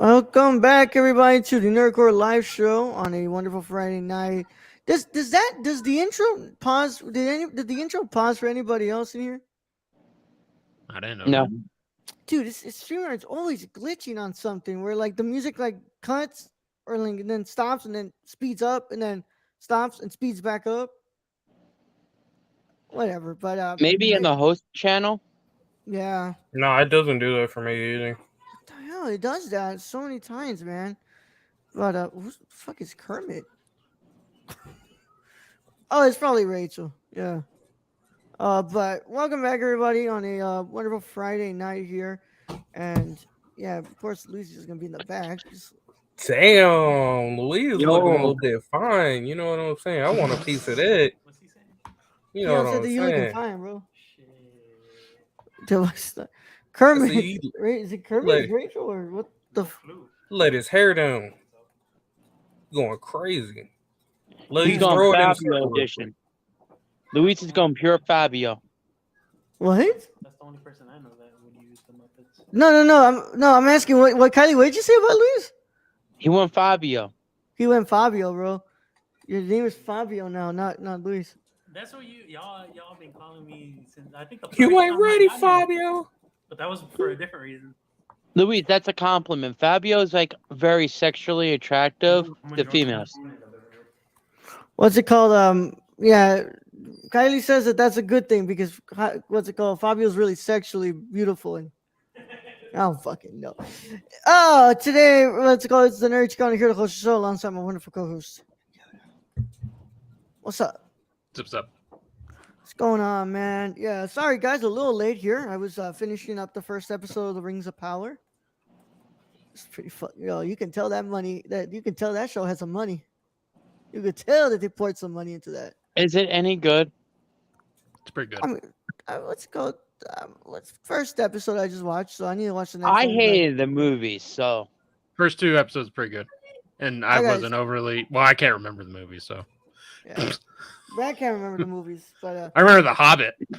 Welcome back, everybody, to the Nerdcore live show on a wonderful Friday night. Does the intro pause? Did the intro pause for anybody else in here? I didn't know No, that. Dude, it's streamer. It's always glitching on something where like the music like cuts or like and then stops and then speeds up and then stops and speeds back up. Whatever, but maybe in the host channel. yeah. No, it doesn't do that for me either. What the hell? It does that so many times, man. But who the fuck is Kermit? Oh, it's probably Rachel. Yeah. But welcome back, everybody, on a wonderful Friday night here, and yeah, of course, Lucy's gonna be in the back. Damn, Louise is looking a Yo, little bit fine. You know what I'm saying? I want a piece of that. What's he saying? You know Yo what said I'm that you looking saying? fine, bro. Shit. Kermit, See, Is it Kermit? let, Is Rachel or what the? Clue. let his hair down. Going crazy. Let he's Luis going throw it in the Fabio circle real quick. edition. Luis is going pure Fabio. What? That's the only person I know that would use the Muppets. No. I'm asking what Kylie. What did you say about Luis? He went Fabio. He went Fabio, bro. Your name is Fabio now, not Luis. That's what y'all been calling me since I think the You first ain't time I ready, got here. Fabio. But that was for a different reason. Luis, that's a compliment. Fabio is like very sexually attractive I'm to gonna females. What's it called? Yeah, Kylie says that that's a good thing because what's it called? Fabio's really sexually beautiful, and I don't fucking know. Oh, today let's go. It's the Nerd Corner here to host the show alongside my wonderful co-host. What's up? Zips up. What's going on, man? Yeah, sorry guys, a little late here. I was finishing up the first episode of the Rings of Power. It's pretty fun. You can tell that show has some money. You could tell that they poured some money into that. Is it any good? It's pretty good. I mean, let's go. First episode I just watched, so I need to watch the next I one. hated the movies, so First two episodes pretty good. And I wasn't overly I can't remember the movie, so Yeah. But I can't remember the movies, but I remember The Hobbit. yeah.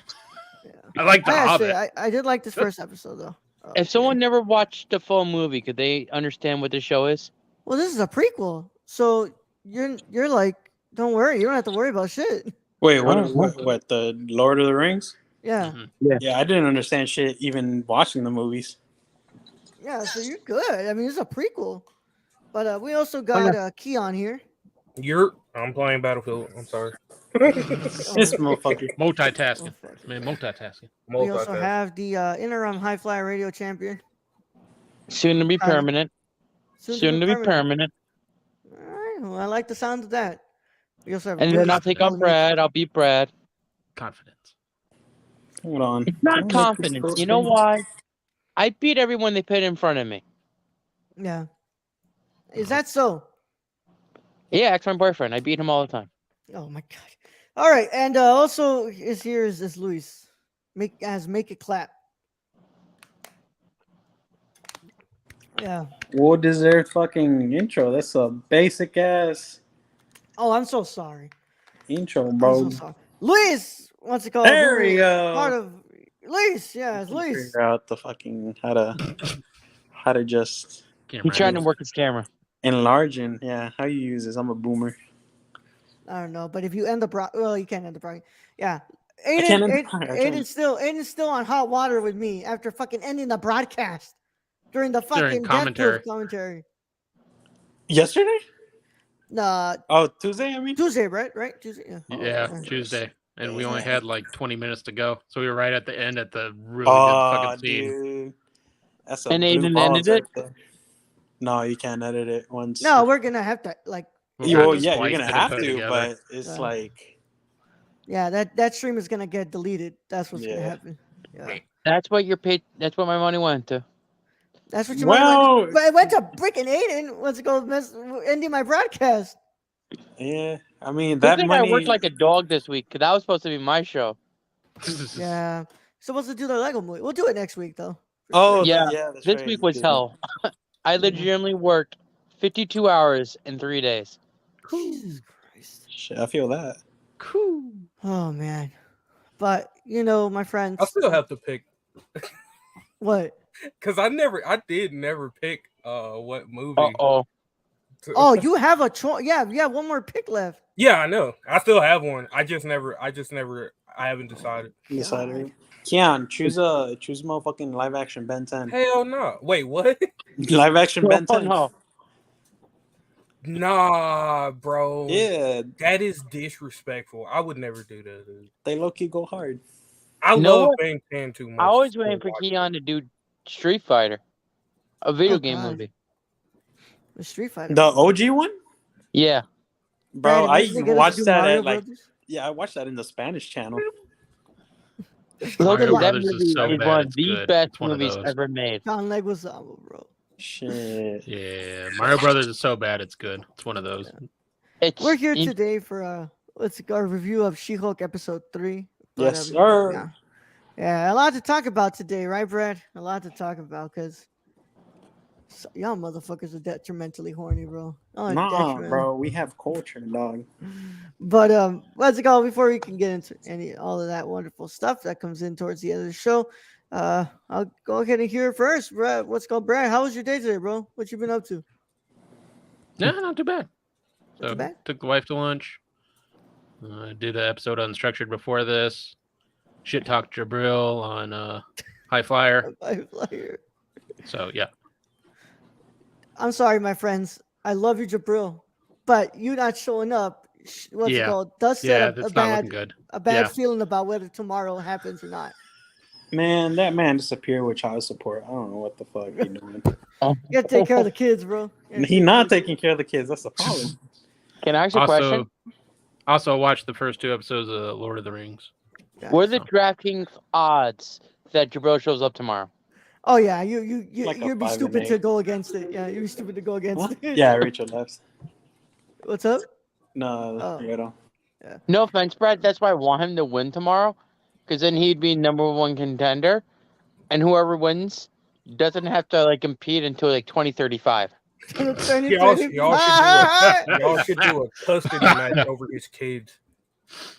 I like The I gotta Hobbit. say, I did like this first episode though. if someone never watched the full movie, could they understand what the show is? Well, this is a prequel, so you're like, don't worry, you don't have to worry about shit. Wait, Oh, what? The Lord of the Rings? Yeah, Mhm. Yeah, I didn't understand shit even watching the movies. yeah. So you're good. I mean, it's a prequel, but we also got Keon here. I'm playing Battlefield. I'm sorry. This motherfucker. Multitasking. Motherfucker. Man, multitasking. We also Multitask. have the interim high flyer radio champion. Soon to be Kylie. permanent. Soon to be permanent. All right. Well, I like the sound of that. We also have And Luis then I'll take on Brad. I'll beat Brad. Confidence. Hold on. It's not confidence. You know why? I beat everyone they put in front of me. Yeah. Is that so? Yeah, ex my boyfriend. I beat him all the time. Oh my god! All right, and also is Luis. Make it clap. Yeah. What is their fucking intro? That's a basic ass Oh, I'm so sorry. intro, I'm bro. so sorry. Luis, what's it called? There we go. Part of Luis, yeah, it's Luis. Figure out the fucking how to just He's trying to work his camera. enlarge and how you use this. I'm a boomer. I don't know, but if you end the well, you can't end the broadcast. Yeah. can't end the Aiden, broadcast. Aiden's still on hot water with me after fucking ending the broadcast during the fucking Death commentary. Proof commentary. Yesterday? Nah, Oh, Tuesday. I mean. Tuesday, right? Tuesday. Yeah. Yeah, Tuesday. And we only had like 20 minutes to go. So we were right at the end at the really Oh, good fucking scene. dude. That's a And blue Aiden balls edited it? right there. No, you can't edit it once. No, we're gonna have to like. We'll Well, just yeah, splice you're it gonna and have put it to, together. but it's Yeah. like, Yeah, that stream is gonna get deleted. That's what's gonna Yeah. happen. Yeah. That's what your pay. That's what my money went to. That's what you Well- want. But I went to freaking Aiden. What's it called? Ending my broadcast. yeah. I mean, Good that thing money. I worked like a dog this week because that was supposed to be my show. Yeah. Supposed to do the Lego movie. We'll do it next week though. Oh, Yeah, that's This right, week you was did. hell. I legitimately worked 52 hours in 3 days. Jesus Christ. Shit, I feel that. Oh man. But my friends. I still have to pick. What? Because I did never pick what movie. Uh-oh. Oh, you have a choice. Yeah, one more pick left. Yeah, I know. I still have one. I haven't decided. Decided. Keon, choose motherfucking live action Ben 10. Hell no. Wait, what? Live action Ben 10. no. Nah, bro. Yeah, That is disrespectful. I would never do that, dude. they low key go hard. I You know love what? Ben 10 too much. I was to waiting for watch Keon to do Street Fighter, a video Oh, game God. movie. The Street Fighter. The OG one, Yeah. bro. Brad, I when's they get us to watched do that Mario at like Brothers? I watched that in the Spanish channel. Look Mario at that Brothers movie is so is bad, one of it's the good. best It's one of movies those. ever made. John Leguizamo, bro. Shit. Yeah, Mario Brothers is so bad, it's good. It's one of those. It's We're here today for our review of She-Hulk episode 3. Yes, sir. Yeah, a lot to talk about today, right, Brad? A lot to talk about because y'all motherfuckers are detrimentally horny, bro. Oh, Nah, detriment. bro. We have culture, dog. But let's go before we can get into all of that wonderful stuff that comes in towards the end of the show. I'll go ahead and hear it first, Brad. Brad? How was your day today, bro? What you been up to? Yeah, not too bad. Not So too bad? took the wife to lunch. Did an episode Unstructured before this. Shit talked Jabril on High Flyer. So yeah. I'm sorry, my friends. I love you, Jabril, but you not showing up. What's it Yeah. called? Does Yeah, set that's not looking good. a bad Yeah. feeling about whether tomorrow happens or not. Man, that man disappeared with child support. I don't know what the fuck he doing. You gotta take care of the kids, bro. He not taking care of the kids. That's the problem. Can I ask you a question? Also watched the first 2 episodes of Lord of the Rings. What are the DraftKings odds that Jabril shows up tomorrow? Oh yeah, Like a you'd be 5 and stupid 8. to go against it. Yeah, you'd be stupid to go against What? it. Yeah, Rachel left. What's up? No, Oh. Rachel. No offense, Brad. That's why I want him to win tomorrow, because then he'd be #1 contender, and whoever wins doesn't have to like compete until like 2035. Y'all should do a custody match over his kids.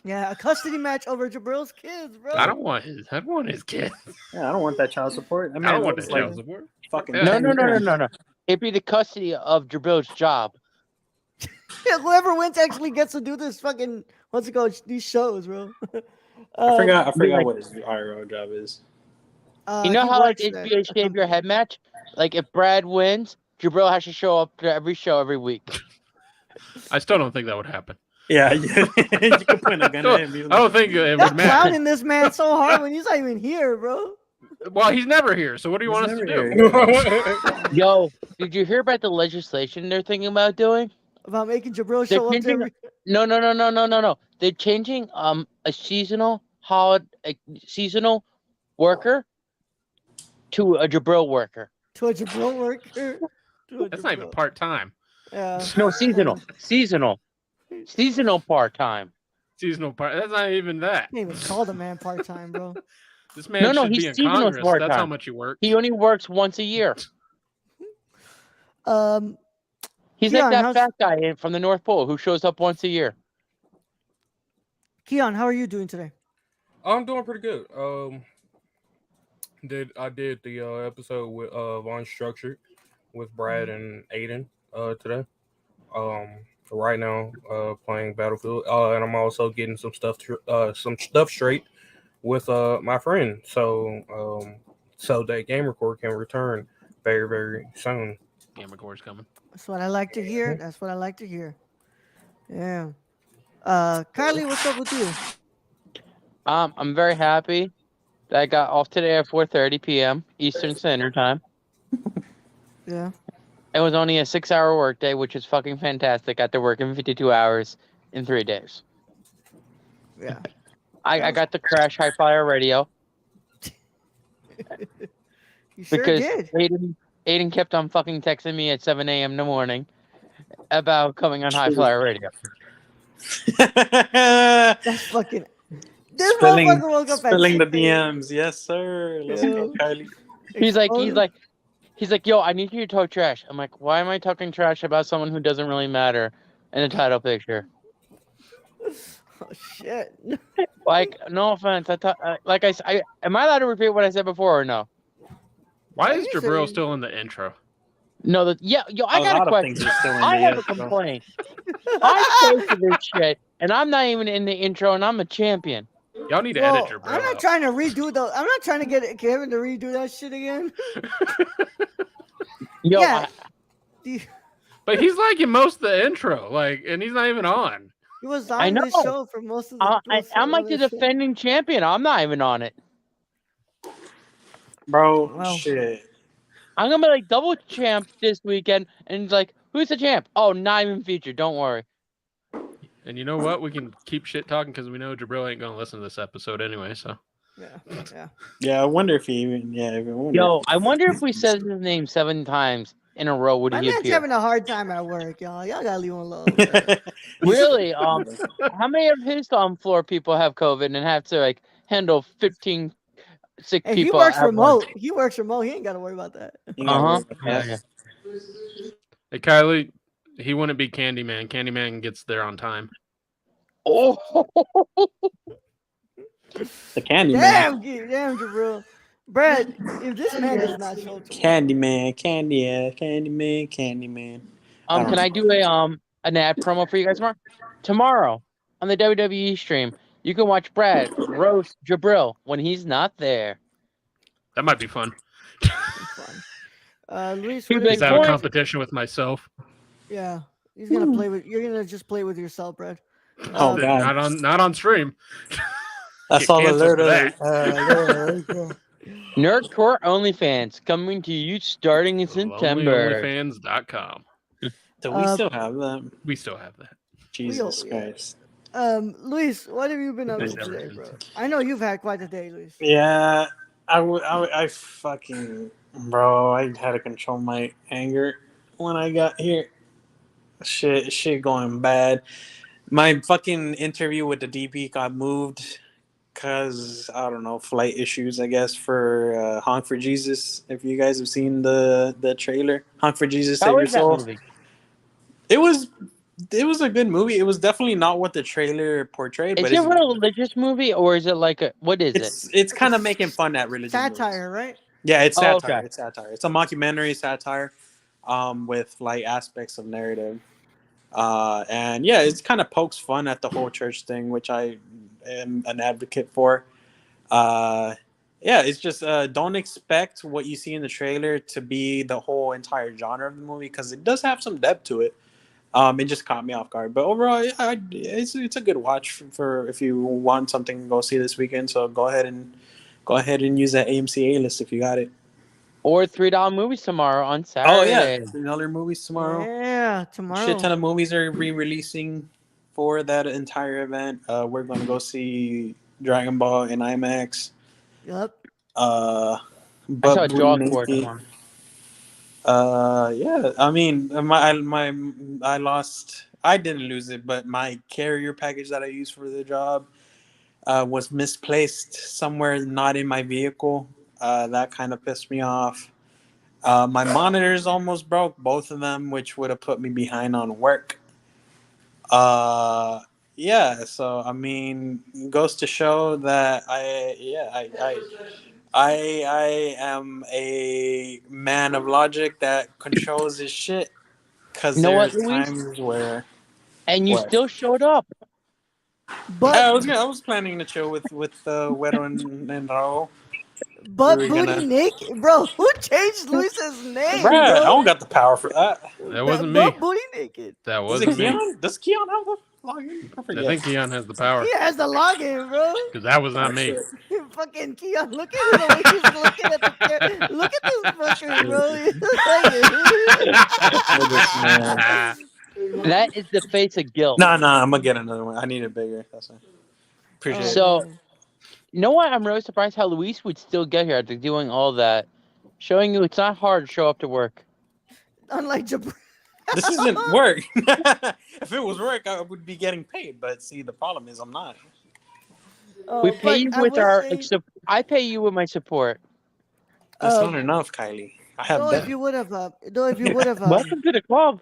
Yeah, a custody match over Jabril's kids, bro. I don't want his kid. Yeah, I don't want that child support. I don't want the child support. Fucking Yeah. No. It'd be the custody of Jabril's job. Yeah, whoever wins actually gets to do this fucking what's it called? These shows, bro. I forgot like- what his IRL job is. You know he how like works there. HBO Shave Your Head match? Like if Brad wins, Jabril has to show up to every show every week. I still don't think that would happen. Yeah, you can point a gun at him. I don't think it You're would matter. clowning this man so hard when he's not even here, bro. Well, he's never here. So what do you want us to do? Yo, did you hear about the legislation they're thinking about doing? About making Jabril They're show up to changing- every... No. They're changing a seasonal worker to a Jabril worker. to a Jabril worker. That's not even part-time. Yeah. No, seasonal part-time. Seasonal part. That's not even that. Can't even call the man part time, bro. This man No, should he's be in seasonal Congress. part-time. That's how much he works. He only works once a year. He's Keon, like that how's- fat guy from the North Pole who shows up once a year. Keon, how are you doing today? I'm doing pretty good. I did the episode with Unstructured with Brad and Aiden today. Right now playing Battlefield, and I'm also getting some stuff straight with my friend. So that Game Record can return very, very soon. Game record's coming. That's what I like to hear. Yeah. Kylie, what's up with you? I'm very happy that I got off today at 4:30 p.m. Eastern Standard Time. Yeah. It was only a 6-hour workday, which is fucking fantastic after working 52 hours in 3 days. Yeah. I got to crash High Flyer Radio You sure because did. Aiden kept on fucking texting me at 7 a.m. in the morning about coming on High Flyer Radio. That's fucking. This motherfucker woke up Spilling the at 6 a.m. DMs. Yes, sir. Let's Yeah. go, Kylie. He's like, yo, I need you to talk trash. I'm like, why am I talking trash about someone who doesn't really matter in the title picture? Oh shit. Like, no offense. Am I allowed to repeat what I said before or no? Why Like is you Jabril said- still in the intro? No, yo, I A got lot a of things question. are still in I the have a intro. complaint. I pay for this shit, and I'm not even in the intro, and I'm a champion. Y'all need to Well, edit I'm Jabril not out. trying to redo the. I'm not trying to get Kevin to redo that shit again. Yo, Yeah. The- But he's like in most of the intro, like, and he's not even on. He was I on this know. show for most of the. I'm like the defending champion. I'm not even on it. Bro, Wow. shit. I'm gonna be like double champ this weekend, and it's like, who's the champ? Oh, not even featured. Don't worry. And you know what? We can keep shit talking because we know Jabril ain't gonna listen to this episode anyway. So Yeah. Yeah, I wonder if he even. Yeah, I wonder. Yo, if I wonder if we said his name 7 times in a row, would My he man's appear? having a hard time at work, y'all. Y'all gotta leave him alone. Bro. Really? How many of his floor people have COVID and have to like handle 15 sick Hey, he people works at remote. once? He works remote. He ain't gotta worry about that. You gotta worry about Yeah, that. yeah. hey, Kylie, he wouldn't be Candyman. Candyman gets there on time. Oh, The Candyman. Damn, Jabril. Brad, if this man does not show tomorrow, Candyman, Candyman. I don't can I know. do an ad promo for you guys tomorrow? Tomorrow on the WWE stream, you can watch Brad roast Jabril when he's not there. That might be fun. it's fun. Luis, He'd what be are Just you like, have a "Boy." competition with myself. Yeah, he's gonna play with. You're gonna just play with yourself, Brad. Oh, God. Not on stream. That's Get all canceled alert. for that. Nerdcore OnlyFans coming to you starting in September. LonelyOnlyFans.com. Do we still have them? We still have that. Jesus yeah. Christ. Luis, what have you been up to It's never today, ended. bro? I know you've had quite a day, Luis. Yeah, I fucking, bro, I had to control my anger when I got here. Shit going bad. My fucking interview with the DP got moved because, I don't know, flight issues, I guess, for Honk for Jesus. If you guys have seen the trailer, Honk for Jesus, Save How Your is that Soul. movie? It was a good movie. It was definitely not what the trailer portrayed, Is but it a religious movie or is it like what is it? it's kind of making fun at religion. Satire, right? Yeah, it's Oh, satire. okay. It's satire. It's a mockumentary satire, with like aspects of narrative. And yeah, it kind of pokes fun at the whole church thing, which I am an advocate for. Yeah, it's just don't expect what you see in the trailer to be the whole entire genre of the movie because it does have some depth to it. It just caught me off guard, but overall, it's a good watch for if you want something to go see this weekend. So go ahead and use that AMC A list if you got it. Or $3 movies tomorrow on Oh yeah, Saturday. another movies tomorrow. Yeah, tomorrow. Shit ton of movies are re-releasing for that entire event. We're gonna go see Dragon Ball in IMAX. Yep. I But saw Jaws 4 tomorrow. Yeah. I mean, I lost. I didn't lose it, but my carrier package that I used for the job was misplaced somewhere not in my vehicle. That kind of pissed me off. My monitors almost broke, both of them, which would have put me behind on work. Yeah. So I mean, goes to show that I am a man of logic that controls his shit. Because You know what, there's Luis? times where And you What? still showed up. But I was planning to chill with Wedo and Raul. but we were booty gonna- naked, bro. Who changed Luis's name, Bruh, I bro? don't got the power for that. That wasn't me. But booty naked. That Does wasn't me. Keon? Does Keon have the login? I I forget. think Keon has the power He has the login, bro. because that was not me. Fucking Keon, look at the way he's looking at the camera. Look at this fucker, bro. That is the face of guilt. Nah, I'm gonna get another one. I need it bigger. That's it. Appreciate it. So- You know what? I'm really surprised how Luis would still get here after doing all that. Showing you it's not hard to show up to work. Unlike Jabril. This isn't work. If it was work, I would be getting paid. But see, the problem is I'm not. We pay you with I pay you with my support. That's Um, not enough, Kylie. I have Though that. if you would have, Welcome to the club.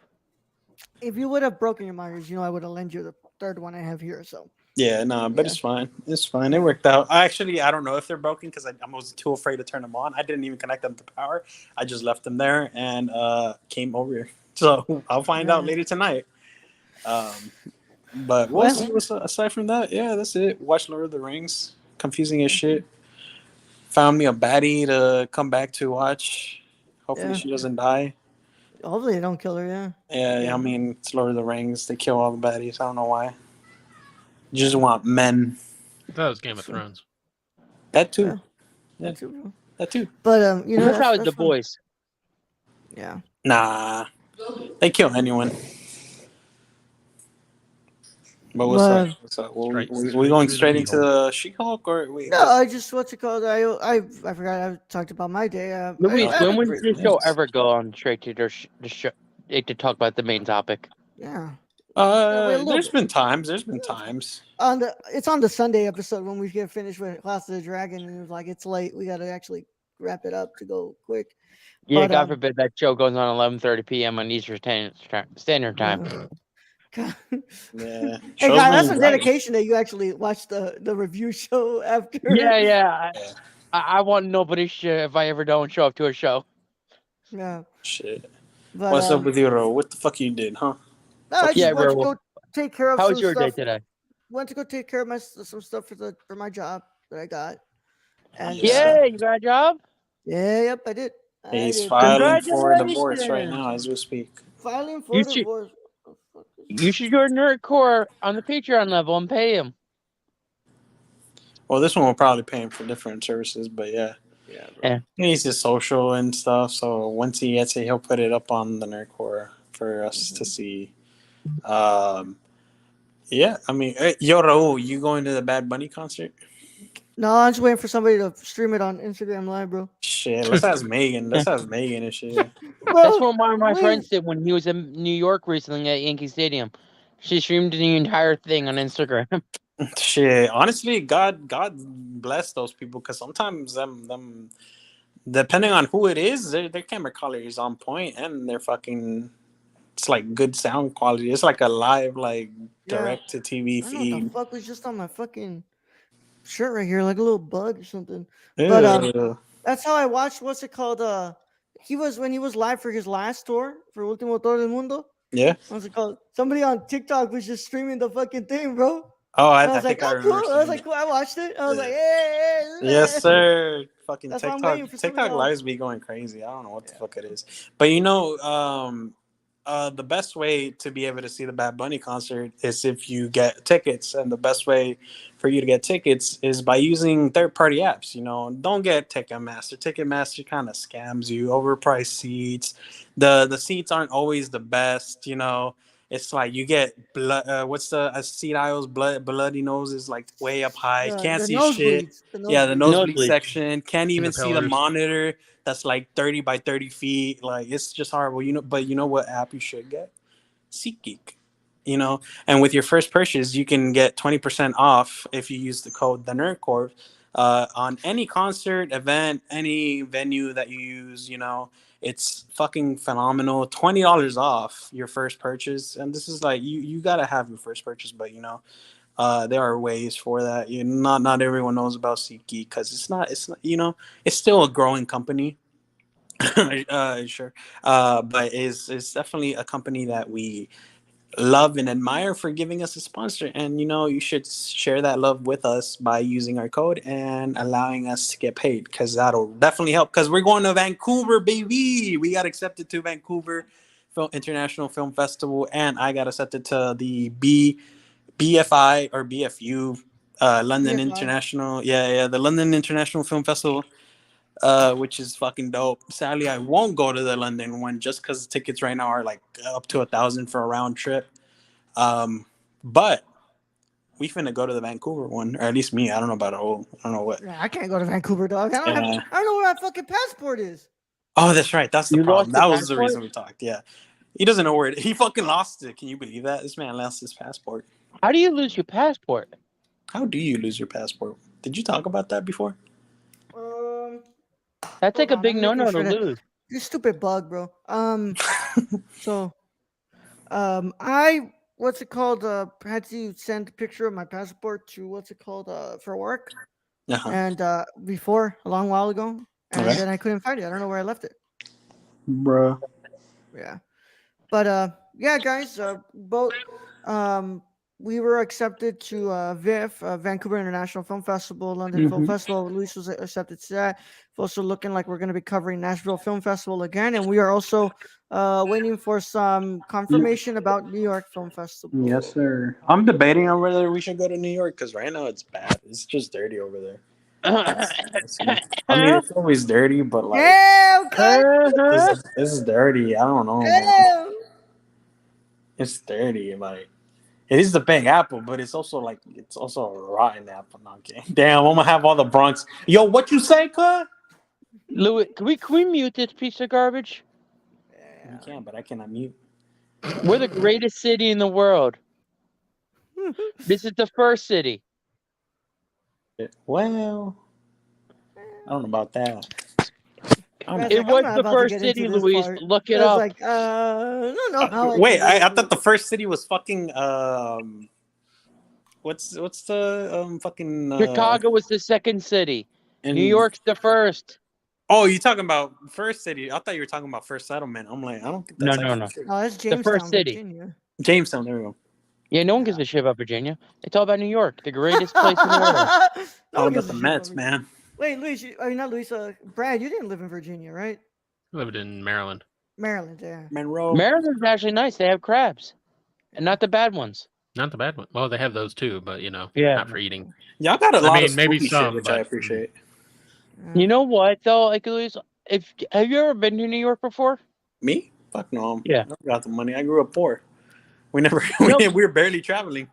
if you would have broken your monitors, I would have lent you the third one I have here. So Yeah, no, but Yeah. it's fine. It's fine. It worked out. I don't know if they're broken because I was too afraid to turn them on. I didn't even connect them to power. I just left them there and came over here. So I'll find out Yeah. later tonight. But we'll Well, see. Aside from that, yeah, that's it. Watch Lord of the Rings. Confusing as shit. Found me a baddie to come back to watch. Hopefully Yeah. she doesn't die. hopefully they don't kill her. Yeah. Yeah, I mean, it's Lord of the Rings. They kill all the baddies. I don't know why. You just want men. I thought it was Game of Sure. Thrones. That too. Yeah. Yeah. That too, bro. That too. But you know, That's how that's the fun. boys. Yeah. Nah. They kill anyone. But what's Well, up? What's up? Well, Straight- we straight going through the straight into keyhole. the She-Hulk or we? no, I just what's it called? I forgot. I talked about my day. Luis, I had when a would great this day. show ever go on straight to the show to talk about the main topic? Yeah. wait a little There's bit. been times. There's been times. It's on the Sunday episode when we get finished with Class of the Dragon, and it was like it's late. We got to actually wrap it up to go quick. Yeah, But, God forbid that show goes on 11:30 p.m. on Eastern Standard Time. God. Yeah. Hey, Show's God, that's been some right. dedication that you actually watched the review show after. Yeah. I want nobody's shit if I ever don't show up to a show. Yeah. Shit. But What's up with you, Ro? What the fuck you did, huh? no, I just Yeah, went to Raul. go take care of How some was your stuff. day today? Went to go take care of some stuff for my job that I got. And Yeah, you got a job? yep, I did. He's did. filing for divorce right Congratulations. now as we speak. Filing for You should divorce. What the fuck is you should go to Nerdcore on the Patreon level and pay him. Well, this one will probably pay him for different services, but yeah. Yeah, bro. Yeah. He needs his social and stuff, so once he gets it, he'll put it up on the Nerdcore for us to see. Yeah, I mean, yo, Raul, you going to the Bad Bunny concert? No, I'm just waiting for somebody to stream it on Instagram Live, bro. Shit, let's ask Megan. Let's ask Megan and shit. That's what one of my we- friends did when he was in New York recently at Yankee Stadium. She streamed the entire thing on Instagram. Shit, honestly, God bless those people because sometimes them, depending on who it is, their camera quality is on point and they're fucking. It's like good sound quality. It's like a live, like direct to TV I don't know what the feed. fuck was just on my fucking shirt right here, like a little bug or something. Ew. But that's how I watched. What's it called? When he was live for his last tour for Último Tour del Mundo. Yeah. What's it called? Somebody on TikTok was just streaming the fucking thing, bro. Oh, And I I was like, think I oh, remember. cool. I was seeing like, it. cool. I watched it. I was Yeah. like, hey. Yes, sir. Fucking That's why I'm waiting TikTok. for somebody TikTok else. lives be going crazy. I don't know what the fuck it is, but you know, the best way to be able to see the Bad Bunny concert is if you get tickets, and the best way for you to get tickets is by using third-party apps. You know, don't get Ticketmaster. Ticketmaster kind of scams you. Overpriced seats. The seats aren't always the best. You know, it's like you get blood. What's a seat aisles bloody noses like way up high. Can't The see shit. nosebleeds. The Yeah, the nosebleeds. nosebleed Nosebleed. section. Can't even see the pillars. monitor that's like 30 by 30 feet. Like it's just horrible. You know, but you know what app you should get? SeatGeek. You know, and with your first purchase, you can get 20% off if you use the code the Nerd Corp on any concert, event, any venue that you use. You know, it's fucking phenomenal. $20 off your first purchase, and this is like you gotta have your first purchase, but you know. There are ways for that. Not everyone knows about SeatGeek because it's not you know it's still a growing company. Sure, but it's definitely a company that we love and admire for giving us a sponsor. And you know you should share that love with us by using our code and allowing us to get paid because that'll definitely help. Because we're going to Vancouver, baby. We got accepted to Vancouver International Film Festival, and I got accepted to the BFI or BFU, London BFI. International. Yeah, the London International Film Festival, which is fucking dope. Sadly, I won't go to the London one just because tickets right now are like up to $1,000 for a round trip. But we finna go to the Vancouver one, or at least me. I don't know about Raul. I don't know what. Yeah, I can't go to Vancouver, dog. I don't know where my fucking passport is. Oh, that's right. That's the You problem. lost That your was the passport? reason we talked. Yeah, he doesn't know where he fucking lost it. Can you believe that? This man lost his passport. How do you lose your passport? How do you lose your passport? Did you talk about that before? That's like Hold a on, big I'm no-no making to sure that- lose. You stupid bug, bro. So, I what's it called? Had to send a picture of my passport to what's it called? For work, Uh-huh. and before a long while ago, and Okay. then I couldn't find it. I don't know where I left it. Bruh. Yeah, but yeah, guys, both we were accepted to VIF, Vancouver International Film Festival, London Film Mhm. Festival. Luis was accepted to that. It's also looking like we're going to be covering Nashville Film Festival again, and we are also waiting for some confirmation about New York Film Festival. Yes, sir. I'm debating on whether we should go to New York because right now it's bad. It's just dirty over there. I mean, it's always dirty, but like Yeah, okay. this is dirty. I don't know, man. Yeah. It's dirty. Like it is the Big Apple, but it's also a rotten apple. No, okay. Damn, I'm gonna have all the Bronx. Yo, what you say, cuz? Louis, can we mute this piece of garbage? You can, but I cannot mute. We're the greatest city in the world. This is the first city. Well, I don't know about that. Guys, It like, I'm was not the about to first get into city, this Luis. part. Look it I was up. like, I don't know how. Wait, can I do thought the this. first city was fucking what's the fucking Chicago was the second city. and New York's the first. Oh, you talking about first city? I thought you were talking about first settlement. I'm like, I don't think that's No. actually true. No, it's The Jamestown, first city. Virginia. Jamestown, there we go. Yeah, no one gives a shit about Virginia. It's all about New York, the greatest place in the world. No All one about gives the a shit Mets, about man. Wait, Luis, not Luis. Brad, you didn't live in Virginia, right? I lived in Maryland. Maryland, yeah. Monroe. Maryland's actually nice. They have crabs, and not the bad ones. Not the bad one. Well, they have those too, but Yeah. not for eating. Y'all got a lot of maybe spooky some, shit, which but- I appreciate. You know what though, like Luis, have you ever been to New York before? Me? Fuck no. Yeah. I never got the money. I grew up poor. We never. No. we were barely traveling.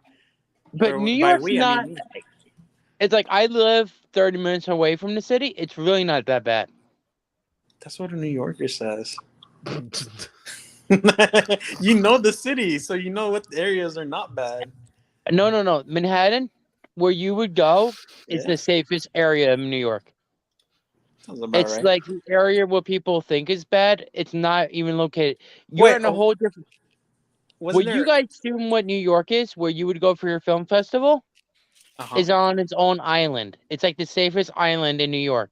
But Or New by York's we, I not. mean me. It's like I live 30 minutes away from the city. It's really not that bad. That's what a New Yorker says. You know the city, so you know what areas are not bad. No. Manhattan, where you would go, is Yeah. the safest area in New York. Sounds about It's right. like the area where people think is bad. It's not even located. You're Wait, in a whole different. Wasn't What you guys assume what New York is, where you would go for your film festival, Uh-huh. is on its own island. It's like the safest island in New York,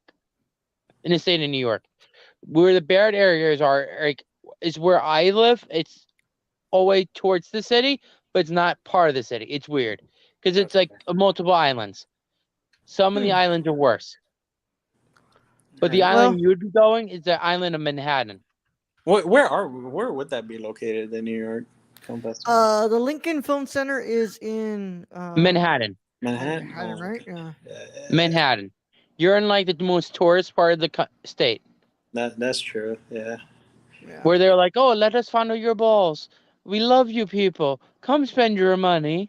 in the state of New York. Where the bad areas are, like, is where I live. It's all the way towards the city, but it's not part of the city. It's weird because it's like multiple islands. Some of the islands are worse, but the Alright. island you would be going is the island of Manhattan. Where would that be located in New York Film Festival? The Lincoln Film Center is in Manhattan. Manhattan, Manhattan, Oh, right? okay. Yeah. Yeah, Manhattan. You're in like the most tourist part of the state, that's true. Yeah. Yeah. where they're like, "Oh, let us fondle your balls. We love you, people. Come spend your money."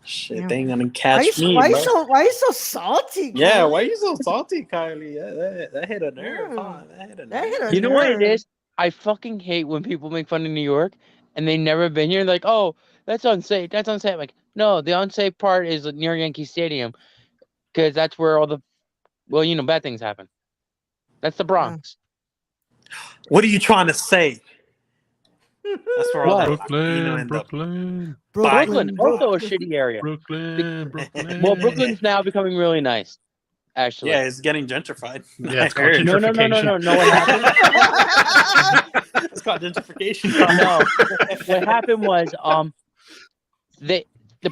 Shit, Yeah. they ain't gonna Why catch you, me, why, you bro. so, why you so salty? Yeah, Kylie? why you so salty, Kylie? Yeah, that hit a nerve, huh? That hit a That hit nerve. a You know what it nerve. is? I fucking hate when people make fun of New York and they never been here. Like, oh, that's unsafe. That's unsafe. Like, no, the unsafe part is near Yankee Stadium because that's where all the, bad things happen. That's the Bronx. What are you trying to say? That's where all What? that Latino end up. Brooklyn, Brooklyn, also a shitty area. Brooklyn. Well, Brooklyn's now becoming really nice, actually. Yeah, it's getting gentrified. Yeah, it's I called heard. No. No, what happened? It's called gentrification. No. What happened was, the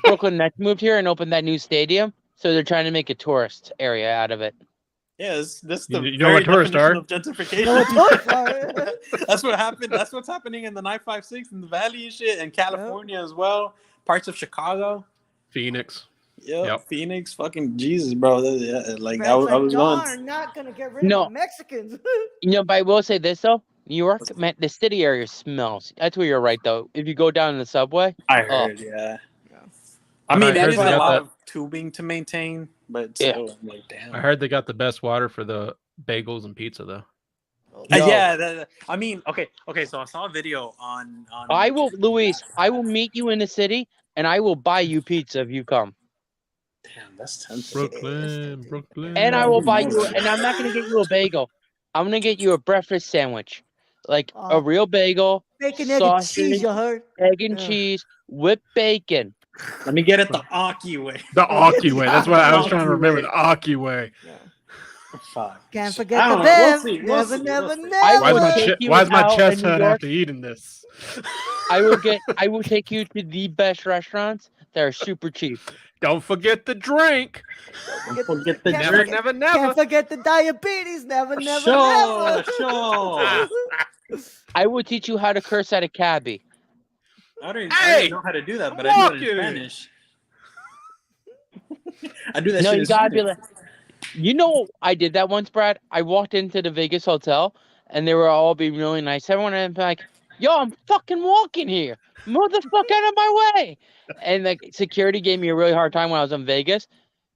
Brooklyn Nets moved here and opened that new stadium, so they're trying to make a tourist area out of it. Yeah, this the You know what very tourists definition are? of gentrification. know what tourists are. That's what happened. That's what's happening in the 956 in the Valley and shit, and California as well. Parts of Chicago. Phoenix. Yep. Phoenix. Fucking Jesus, bro. Like I Brad's was y'all going. are not gonna get rid of No. the Mexicans. But I will say this though, New York, man, the city area smells. That's where you're right though. If you go down in the subway, I heard, yeah. I But mean, I it heard is they a got lot that- of tubing to maintain, but Yeah. still, I'm like, damn. I heard they got the best water for the bagels and pizza though. No. Yeah, I mean, okay. So I saw a video on. I will, Luis. I will meet you in the city, and I will buy you pizza if you come. Damn, that's tempting. Brooklyn. And I will buy you. Nice. And I'm not gonna get you a bagel. I'm gonna get you a breakfast sandwich, like Oh. a real bagel, Bacon, egg, and cheese. sausage, You heard? egg and Yeah. cheese, whipped bacon. Let me get it the Aki way. The Aki way. That's what I was trying to Aki remember. way. The Aki way. Yeah. Fuck. Can't I forget the don't know. Bev. We'll see. Never, never, see. never. I Why will is take you my out chest in New hurt York. after eating this? I will take you to the best restaurants that are super cheap. Don't forget the drink. Don't forget the Can't drink. Never, Can't never. forget the diabetes. Never, never, Sure, never. sure. I will teach you how to curse at a cabbie. I don't Hey! even know how to do that, but I'm I do it in walking. Spanish. I do that No, shit you in gotta be Spanish. like, you know, I did that once, Brad. I walked into the Vegas hotel and they were all being really nice. Everyone had been like, "Yo, I'm fucking walking here, motherfucker, out of my way!" And like security gave me a really hard time when I was in Vegas.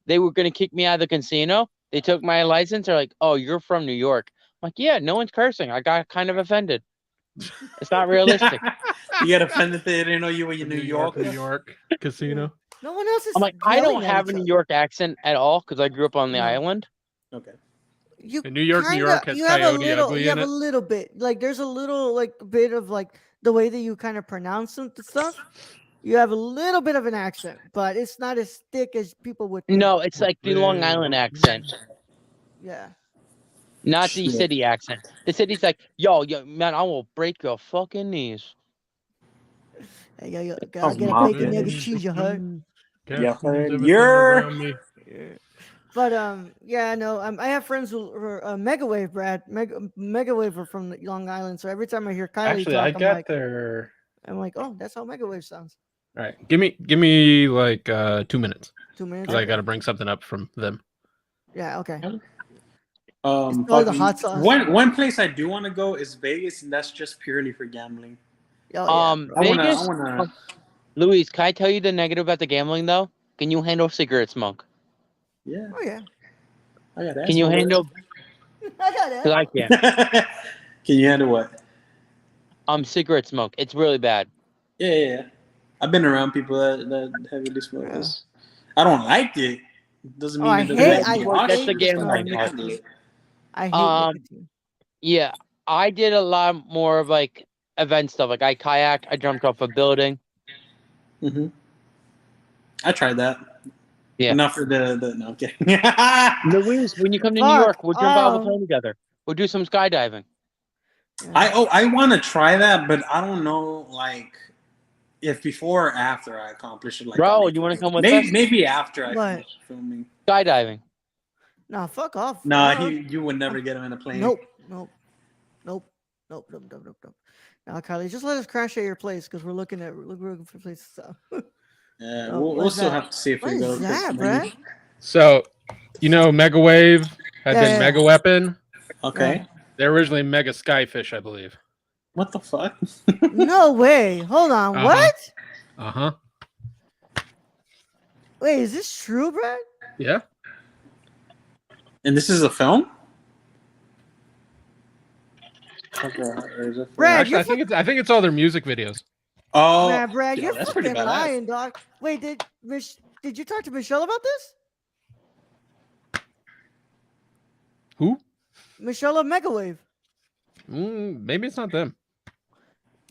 They were gonna kick me out of the casino. They took my license. They're like, "Oh, you're from New York." I'm like, "Yeah, no one's cursing." I got kind of offended. It's not realistic. You get offended that they didn't know you were in New York. New York casino. No one else is. I'm like, I don't yelling at have each a New other. York accent at all because I grew up on the No. island. Okay. You In New York, New kinda- York has you have a Coyote little. Ugly You in have a it. little bit. Like there's a little like bit of like the way that you kind of pronounce some stuff. You have a little bit of an accent, but it's not as thick as people would think. No, it's like the Long Island accent, Yeah. not the Shit. city accent. The city's like, yo, man, I will break your fucking knees. Hey, yo, Oh, gotta get a my bacon, egg, and goodness. cheese. You heard? Yeah, Everything you're- around me. Yeah. But yeah, no, I have friends who are Megawave, Brad. Megawave are from Long Island, so every time I hear Kylie Actually, talk, I I'm got like, there. oh, that's how Megawave sounds. All right, give me like 2 minutes 2 minutes. because I got to bring something up from them. Yeah, okay. It's Fucking- all the hot sauce. One place I do want to go is Vegas, and that's just purely for gambling. Oh, yeah, bro. Vegas. I wanna. Luis, can I tell you the negative about the gambling though? Can you handle cigarette smoke? Yeah, Oh yeah. I got that. Can you handle? I got Because it. I can't. Can you handle what? Cigarette smoke. It's really bad. Yeah. I've been around people that heavily smoke Yeah. this. I don't like it. Doesn't Oh, mean I it doesn't hate- make me I nauseous, That's the hate game but right I now. handle it. I hate nicotine. Yeah, I did a lot more of like event stuff. Like I kayaked, I jumped off a building. Mm-hmm. I tried that. Yeah. Not for the no, I'm kidding. Luis, when you come to New Fuck, York, we'll jump out of oh. a plane together. We'll do some skydiving. Yeah. I want to try that, but I don't know like if before or after I accomplish it. Like Bro, on you wanna vacation. come with maybe, us? Maybe after I What? finish filming. Skydiving. Nah, fuck off. Nah, Oh, you would never get him in a plane. Nope. Nope. Now, Kylie, just let us crash at your place because we're looking for places. So. Yeah, Oh, we'll what's still that? have to see if What we go. is that, to Brad? So, you know, Megawave had Yeah, been yeah. Mega Weapon. Okay. They're originally Mega Skyfish, I believe. What the fuck? No way. Hold on. Uh-huh. What? Uh huh. Wait, is this true, Brad? Yeah. And this is a film? Okay, or is it Brad, Actually, you're I think it's all their music videos. Oh, Nah, Brad, yeah, you're that's pretty fucking badass. lying, dog. Wait, did you talk to Michelle about this? Who? Michelle of Megawave. Maybe it's not them.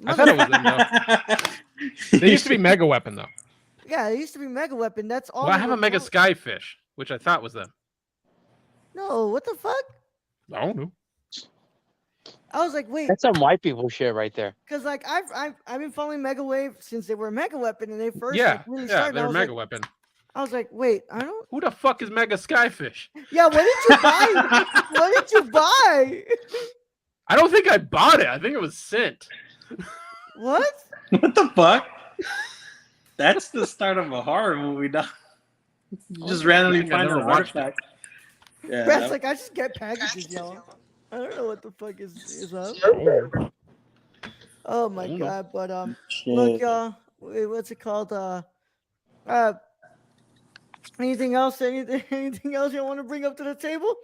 I thought it was them though. They used to be Mega Weapon though. Yeah, it used to be Mega Weapon. That's all. Well, I they have were a Mega known- Skyfish, which I thought was them. No, what the fuck? I don't know. I was like, wait, That's some white people shit right there. because like I've been following Megawave since they were Mega Weapon and they first Yeah, like, really yeah, started. they're I was Mega like, Weapon. I was like, wait, I don't. Who the fuck is Mega Skyfish? Yeah, what did you buy? What did you buy? I don't think I bought it. I think it was sent. What? What the fuck? That's the start of a horror movie, dog. You just randomly I think I find never an watched it. artifact. Yeah, Brad's that- like, I just get packages, y'all. I don't know what the fuck is up. Oh my I don't know. god! But shit. look, y'all. What's it called? Anything else? Anything else you want to bring up to the table?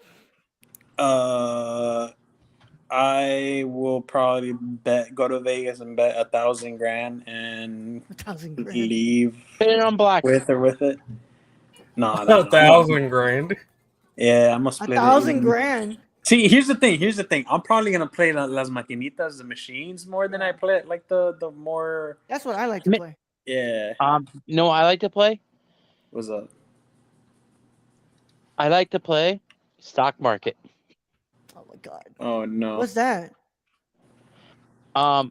I will probably go to Vegas and bet 1,000 grand and 1,000 grand. leave Put it on black. with or with it. No, $1,000 grand. Yeah, I'm gonna split it. 1,000 grand. See, here's the thing. I'm probably gonna play las maquinitas, the machines, more than I play like the more. That's what I like to play. Yeah. No, I like to play. What's up? I like to play stock market. Oh my god. Oh no. What's that?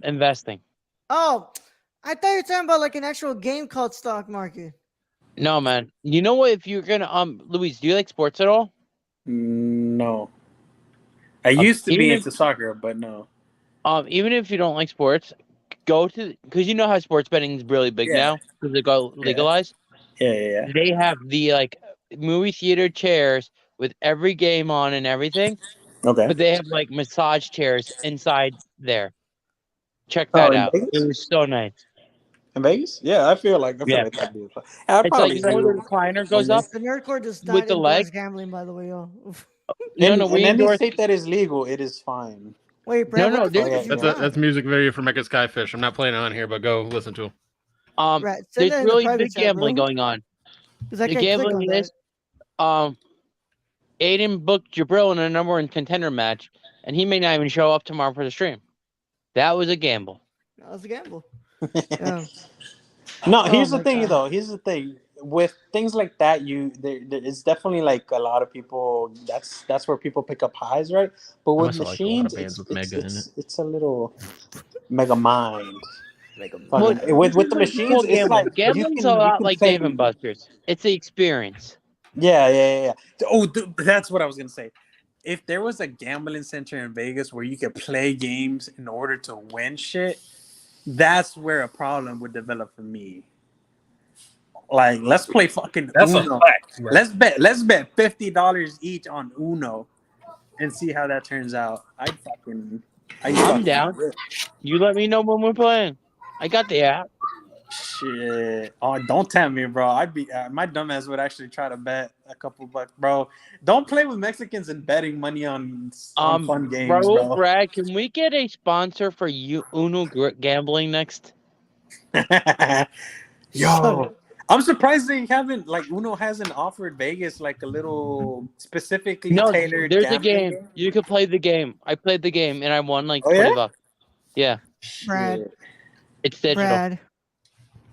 Investing. Oh, I thought you were talking about like an actual game called Stock Market. No, man. You know what? If you're gonna Luis, do you like sports at all? No. I used to be even into soccer, but no. Even if you don't like sports, go to because you know how sports betting is really big Yeah. now because they got legalized. Yeah. They have the like movie theater chairs with every game on and everything, Okay. but they have like massage chairs inside there. Check Oh, that in out. Vegas? It was so nice. In Vegas? Yeah, I feel like Yeah. that'd be fun. I'd It's like probably you know where the do. recliner goes up. The Nerdcore does With not the endorse leg? gambling, by the way, yo. No, we in any endorse. state that is legal, it is fine. Wait, Brad, No, what the fuck there's- is you that's on? That's music video from Mecca Skyfish. I'm not playing it on here, but go listen to him. Right, send There's that in the really private big chat, gambling bro. going on. Because I The can't click on gambling that. is, Aiden booked Jabril in a number one contender match, and he may not even show up tomorrow for the stream. That was a gamble. That was a gamble. Yeah. No, Oh here's the my thing, God. though. Here's the thing. With things like that, it's definitely like a lot of people. That's where people pick up highs, right? But with must have liked a lot of machines, bands with Mega in it. it's a little mega mind. Make a Well, Fucking- with the machines, Well, it's like gambling's you a lot can like play- Dave and Buster's. It's the experience. Yeah. Oh, that's what I was gonna say. If there was a gambling center in Vegas where you could play games in order to win shit, that's where a problem would develop for me. Like, let's play fucking That's Uno. a fact, bro. Let's bet $50 each on Uno and see how that turns out. I'm down. You let me know when we're playing. I got the app. Shit. Oh, don't tempt me, bro. I'd be my dumbass would actually try to bet a couple bucks, bro. Don't play with Mexicans and betting money on fun games, Raul, bro. Brad, can we get a sponsor for Uno gambling next? Yo, I'm surprised they haven't Uno hasn't offered Vegas like a little specifically No, tailored. there's a gambling game. You could play the game. I played the game and I won like Oh, yeah? 20 bucks. Yeah, Brad, Shit. it's digital. Brad.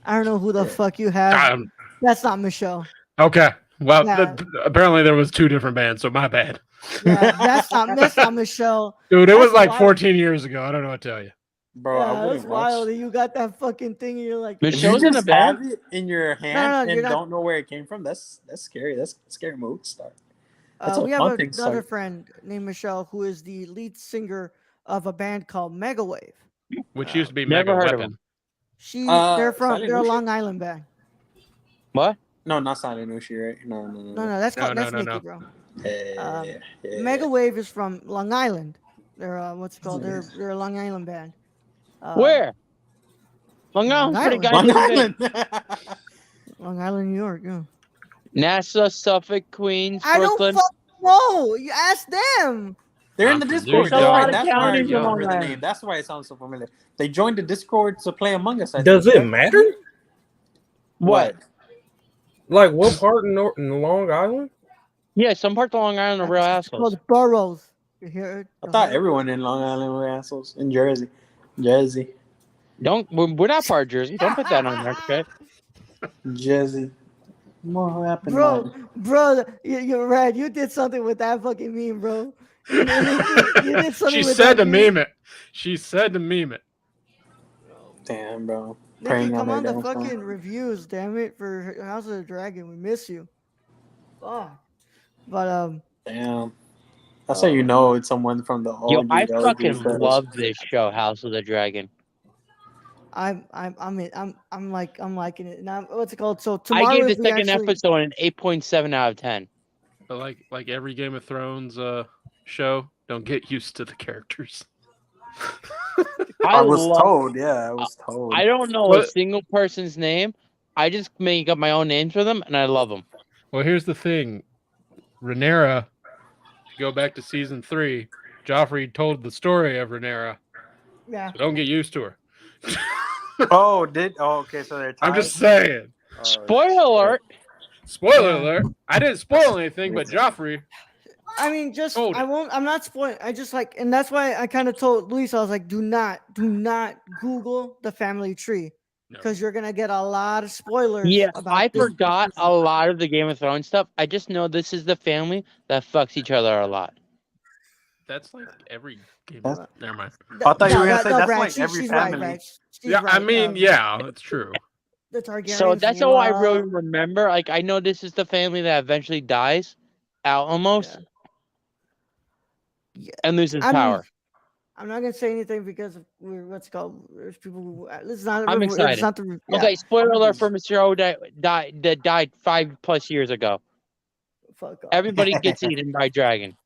I don't know who the fuck you have. That's not Michelle. Okay. Well, Yeah. apparently there was two different bands, so my bad. Yeah, that's not Michelle. Dude, it was That's like wild. 14 years ago. I don't know what to tell you. Bro, I Yeah, that's wouldn't watch. wild. You got that fucking thing and you're like, If you Michelle's in a just band. have it in your hand No, and you're not- don't know where it came from, that's scary. That's a scary move to start. That's we a have fun thing, another son. friend named Michelle who is the lead singer of a band called Megawave. Which used to be Never Mega heard of Weapon. They're Silent a Ocean? Long Island band. What? No, not Silent Ocean, right? No. No, that's No, that's no, Mickey, no. bro. Yeah. Megawave is from Long Island. They're what's it called? They're a Long Island band. Where? Long Island's pretty Island. Long goddamn big. Island. Long Island, New York. Yeah. Nassau, Suffolk, Queens, I don't Brooklyn. fucking know. You ask them. They're in the There's Discord. a lot of That's why I counties in Long remember the Island. name. That's why it sounds so familiar. They joined the Discord to play Among Us. I Does think, it right? matter? What? Like what part in Long Island? Yeah, some parts of Long Island are real It's assholes. called boroughs. You hear it? I thought everyone in Long Island were assholes. In Jersey. We're not part of Jersey. Don't put that on there, okay? Jersey. What happened? Bro, you're right. You did something with that fucking meme, bro. You did something She with said to that meme it. She said to meme it. Damn, bro. Nikki, Praying come on their the downfall. fucking reviews, damn it, for House of the Dragon. We miss you. Fuck. But Damn. That's how you know it's someone from the Yo, OG. I OG fucking stuff. love this show, House of the Dragon. I'm liking it. Now, what's it called? So tomorrow I gave the if we second actually- episode an 8.7 out of 10. But like every Game of Thrones show, don't get used to the characters. I was love- told. Yeah, I was told. I don't know a What? single person's name. I just make up my own names for them, and I love them. Well, here's the thing. Rhaenyra, if you go back to season 3, Joffrey told the story of Rhaenyra. Yeah. So don't get used to her. Okay, so they're tied. I'm just saying. Oh, Spoiler alert! Spoiler alert. I didn't spoil anything, but Joffrey I mean, just Hold I it. won't. I'm not spoiling. I just like, and that's why I kind of told Luis. I was like, do not Google the family tree No. because you're gonna get a lot of spoilers. Yeah, about I this forgot person. a lot of the Game of Thrones stuff. I just know this is the family that fucks each other a lot. That's like every game. That's- Never mind. I thought you were No, gonna say that's Brad, like every she's family. right, Brad. She's Yeah, I right. mean, yeah, that's true. The Targaryens. So that's all I really love- remember. Like I know this is the family that eventually dies out almost Yeah. and loses I mean, power. I'm not gonna say anything because of what's it called. There's people who. It's not. I'm It's excited. not the. Yeah, Okay, spoiler alert for Mr. O that died 5+ years ago. fuck off. Everybody gets eaten by dragon.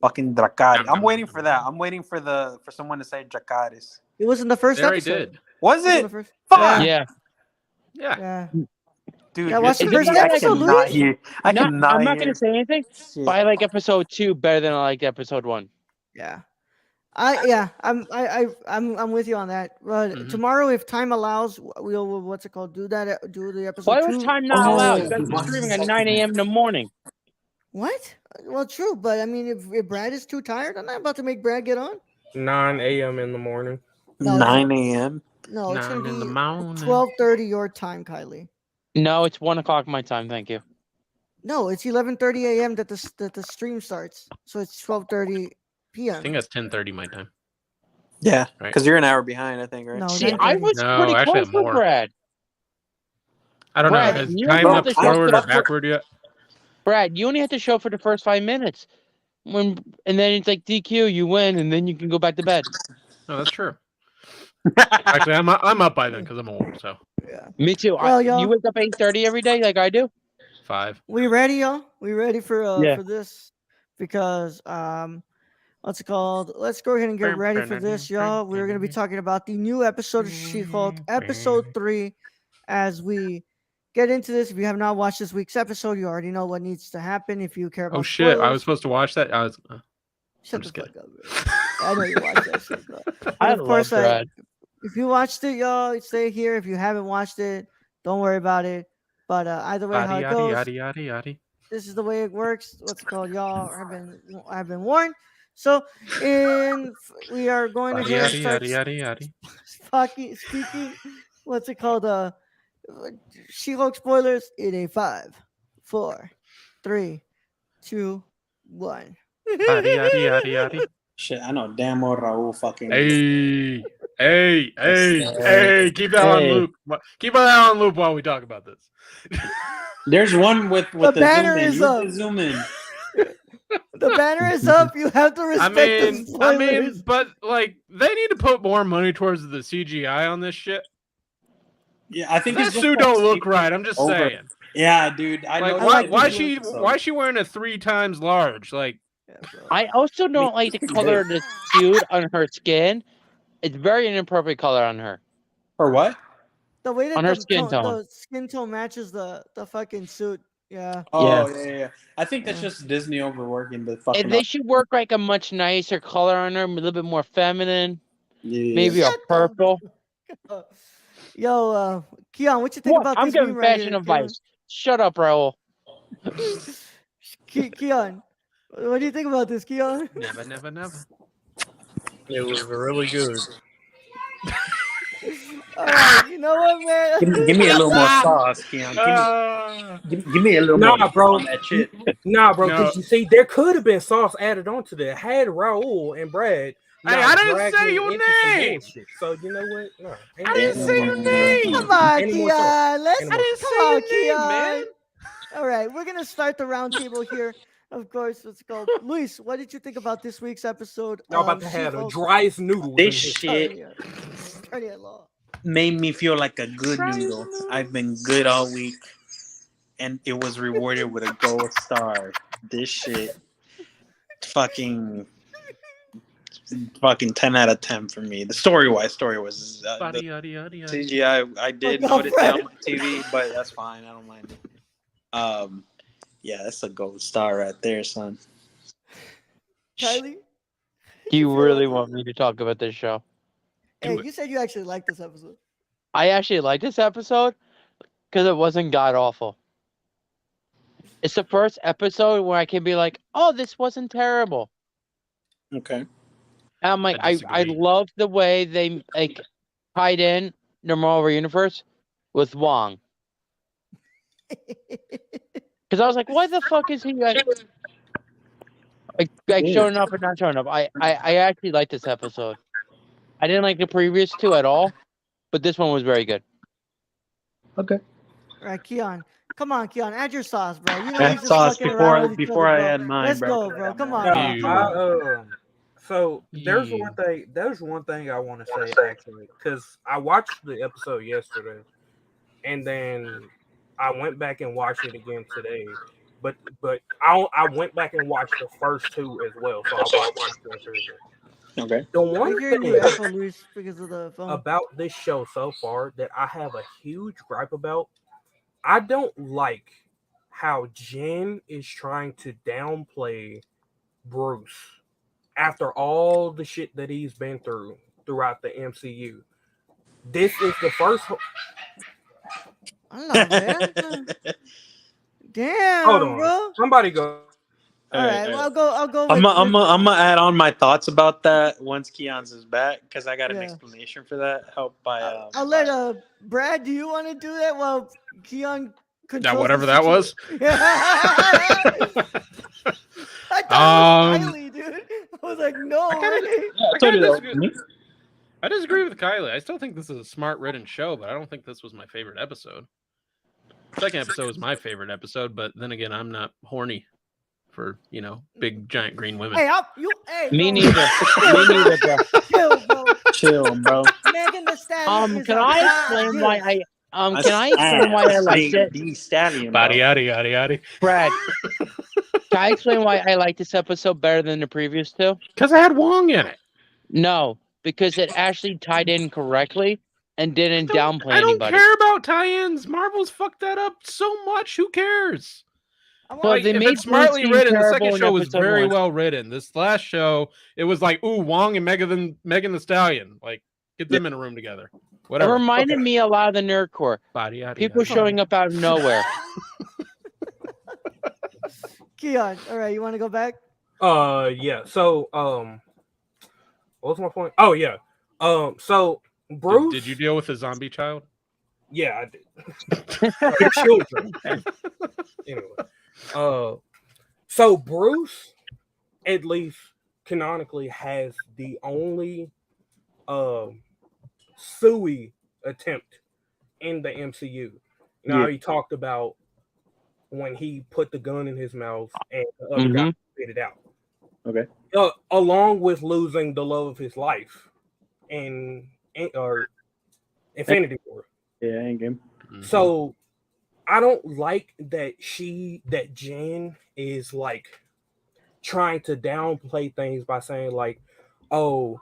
Fucking Dracarys. Nom, I'm nom, waiting nom, for nom, that. nom. I'm waiting for someone to say Dracarys. It was in the first They already episode. did. Was It was in it? the first. Fuck! Yeah. Yeah. Yeah. Dude, Yeah, watch you're the first kidding me. I episode, cannot Luis. hear. I cannot I'm not hear gonna say anything, shit. but I like episode 2 better than I liked episode 1. Yeah. I'm with you on that. Mhm. Tomorrow, if time allows, we'll what's it called? Do the episode Why 2. was time not allowed? You guys Oh, are streaming at 9 a.m. in the morning. What? Well, true, but I mean, if Brad is too tired, I'm not about to make Brad get on. 9 a.m. in the morning. No, 9 a.m. No, it's gonna 9 in the be morning. 12:30 your time, Kylie. No, it's 1 o'clock my time. Thank you. No, it's 11:30 a.m. that the stream starts, so it's 12:30 p.m. I think that's 10:30 my time. Yeah, Right. because you're an hour behind, I think, right? No, See, I 9:30. was No, pretty actually, close I'm with more. Brad. I don't Brad, know. Has you time have looked to show forward or for- backward yet? Brad, you only have to show for the first 5 minutes. And then it's like DQ, you win, and then you can go back to bed. No, that's true. Actually, I'm up by then because I'm old. So Yeah. Me too. Well, y'all- You wake up 8:30 every day like I do? 5. We ready, y'all? We ready for Yeah. for this? Because what's it called? Let's go ahead and get ready for this, y'all. We're gonna be talking about the new episode of She-Hulk, episode 3. As we get into this, if you have not watched this week's episode, you already know what needs to happen. If you care about Oh shit! I spoilers, was supposed to watch that. I was. shut I'm the just fuck up. Man. I know you watch that shit, bro. I of course, love Brad. if you watched it, y'all, stay here. If you haven't watched it, don't worry about it. But either way, how Yaddy it yaddy goes, yaddy yaddy yaddy. this is the way it works. What's it called, y'all? I've been warned. So, we are going to Yaddy just yaddy start yaddy yaddy. speaking. What's it called? She-Hulk spoilers in a 5, 4, 3, 2, 1. Yaddy yaddy yaddy yaddy. Shit, I know damn well Raul fucking. Hey, hey, Yes, hey! Keep that on Hey. loop. Keep that on loop while we talk about this. There's one with The the banner zoom in. is Use up. the zoom in. The banner is up. You have to respect the spoilers. but like they need to put more money towards the CGI on this shit. Yeah, I think That it's just suit like don't look super right. I'm just over. saying. Yeah, dude. I Like, know. why she wearing a 3 times large? Like, Yeah, bro. I also don't like the color of the suit on her skin. It's very inappropriate color on her. Or what? The way that On her the skin tone. the skin tone matches the fucking suit. Yeah. Oh yeah. I think that's just Disney overworking the fucking. And they should work like a much nicer color on her, a little bit more feminine. Yeah. Maybe a Shut the- purple. Yo, Keon, what you think What? about I'm this giving meme right fashion here, advice. Shut up, Raul. Keon, what do you think about this, Keon? never. It was really good. All right, you know what, man? Give me a little more sauce, Keon. Give me a little Nah, more bro. on that shit. Nah, bro. No. Because you see, there could have been sauce added onto that had Raul and Brad. Hey, not I didn't dragged say me your into some name. bullshit. So you know what? No, I didn't say your name. Come on, Any more Keon. sauce? Let's Any I more didn't come say on, your name, Keon. man. All right, we're gonna start the roundtable here. Of course, let's go. Luis, what did you think about this week's episode? Y'all about of to have the She-Hulk? driest noodles. This in shit Turn it law. made me feel like a good noodle. I've been good all week, and it was rewarded with a gold star. This shit, fucking 10 out of 10 for me. The story was Yaddy the yaddy yaddy yaddy. CGI. I did Fuck off, notice it on my TV, but that's fine. I don't mind it. Yeah, that's a gold star right there, son. Kylie, Do you feel really about want me to talk about this show? hey, Do it. you said you actually liked this episode. I actually like this episode because it wasn't god awful. It's the first episode where I can be like, "Oh, this wasn't terrible." Okay. And I'm like, I I disagree. love the way they like tied in the Marvel Universe with Wong. Because I was like, why the fuck is he like showing up and not showing up? I actually like this episode. I didn't like the previous two at all, but this one was very good. Okay. All right, Keon. Come on, Keon. Add your sauce, bro. You know Add we just sauce fucking around with each before other, I bro. add mine, Let's bro, go, 'cause I bro. got Come more. on, No, Keon. Come on. so there's Yeah. one thing I want to say actually, because I watched the episode yesterday, and then I went back and watched it again today. But I went back and watched the first two as well, so I watched two and three again. Okay. The We're one hearing you thing echo, Luis, because of the phone. about this show so far that I have a huge gripe about, I don't like how Jen is trying to downplay Bruce after all the shit that he's been through throughout the MCU. This is the first. I don't know, man. Damn, Hold on, bro. somebody go. All right, well, I'll go I'm with. gonna add on my thoughts about that once Keon's is back because I got an Yeah. explanation for that. Helped by I'll let Brad. Do you want to do that while Keon controls whatever the that was. I thought it was Um, Kylie, dude. I was like, no I kinda- way. I told you that was me. I disagree with Kylie. I still think this is a smart written show, but I don't think this was my favorite episode. Second episode was my favorite episode, but then again, I'm not horny for big giant green women. Hey, Me bro. neither. Me neither, bro. Chill, bro. Chill, bro. Megan the Stallion. is Can a I god, explain dude. why can I explain why I liked it? The stallion, Body yaddy yaddy yaddy. Brad, can I explain why I like this episode better than the previous two? Because I had Wong in it. No, because it actually tied in correctly and didn't downplay I don't anybody. care about tie-ins. Marvel's fucked that up so much. Who cares? Well, they if made it's smartly Bruce written, the terrible second in show was episode very one. well written. This last show, it was like, ooh, Wong and Megan the Stallion. Like, get them in a room together. It Whatever. reminded me a lot of the Nerd Core. Body yaddy People yaddy. showing up out of nowhere. Keon, all right, you want to go back? Yeah. So, what was my point? Oh yeah. So Bruce. Did you deal with the zombie child? Yeah, I did. The children. Anyway, so Bruce, at least canonically, has the only Sui attempt in the MCU. You know how he talked about when he put the gun in his mouth and the other guy spit it out. Okay. Along with losing the love of his life in Infinity War. Yeah, Endgame. So I don't like that Jen is like trying to downplay things by saying like, oh,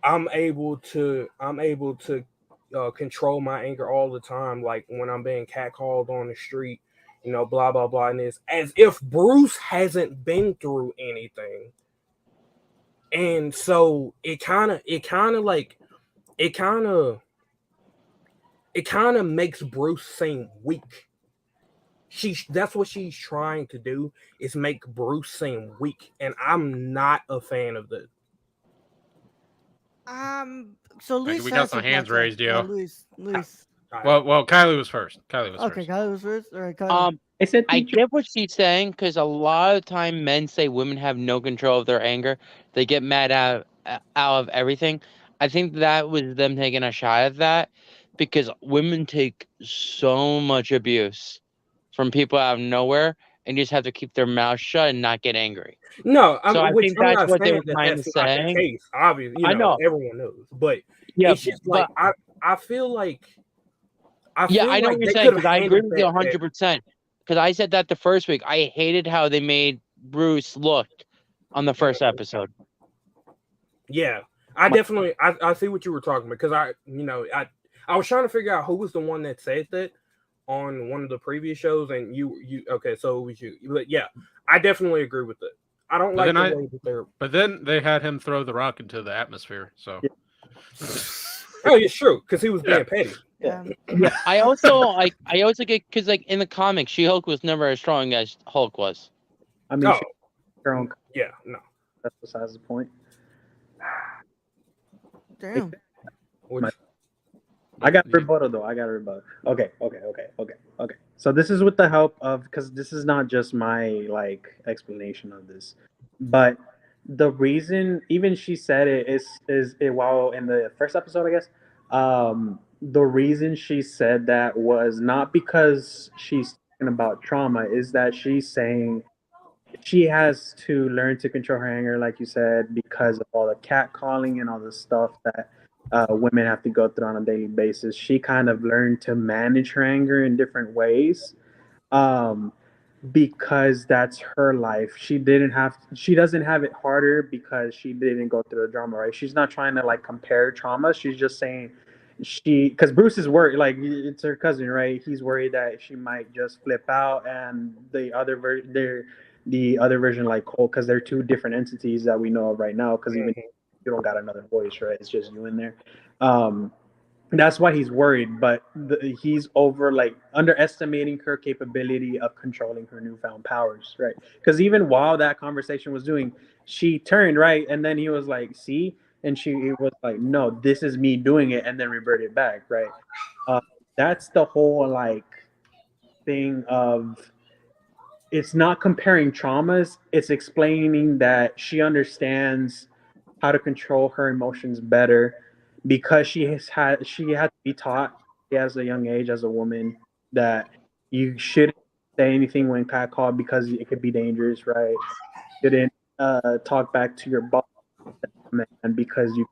I'm able to control my anger all the time, like when I'm being catcalled on the street, blah blah blah, and this as if Bruce hasn't been through anything. And so it kind of makes Bruce seem weak. That's what she's trying to do, is make Bruce seem weak, and I'm not a fan of that. So Luis, we got some hands raised, yo. Luis. Well, Kylie was first. Okay, Kylie was first. All right, Kylie. I get what she's saying because a lot of the time men say women have no control of their anger. They get mad out of everything. I think that was them taking a shot at that because women take so much abuse from people out of nowhere and just have to keep their mouth shut and not get angry. No, I think that's what they were kind of that's not the saying. case. Obviously, I know. everyone knows, but Yeah, it's just like I feel like. I know what you're saying because I agree with you 100%. Because I said that the first week. I hated how they made Bruce look on the first episode. Yeah, I definitely I see what you were talking about because I was trying to figure out who was the one that said that on one of the previous shows, and you okay, so it was you. But yeah, I definitely agree with that. I don't like the way that they're. But then they had him throw the rock into the atmosphere. So Oh, it's true because he was being petty. Yeah. I also get because like in the comics, She-Hulk was never as strong as Hulk was. I mean, Oh, she her own. yeah, no. That's besides the point. Damn. Which, I got Yeah. rebuttal though. I got a rebuttal. Okay. So this is with the help of because this is not just my like explanation of this, but the reason even she said it is it while in the first episode, I guess. The reason she said that was not because she's talking about trauma, is that she's saying she has to learn to control her anger, like you said, because of all the catcalling and all the stuff that women have to go through on a daily basis. She kind of learned to manage her anger in different ways. Um, because that's her life. She doesn't have it harder because she didn't go through the drama, right? She's not trying to like compare trauma. She's just saying because Bruce is worried, like it's her cousin, right? He's worried that she might just flip out, and the other version like Cole, because they're two different entities that we know of right now. Because even you don't got another voice, right? It's just you in there. That's why he's worried, but he's over like underestimating her capability of controlling her newfound powers, right? Because even while that conversation was doing, she turned right, and then he was like, "See," and she was like, "No, this is me doing it," and then reverted back, right? Uh, that's the whole like thing of it's not comparing traumas; it's explaining that she understands how to control her emotions better because she had to be taught as a young age as a woman that you shouldn't say anything when catcalled because it could be dangerous, right? You shouldn't talk back to your boss and because you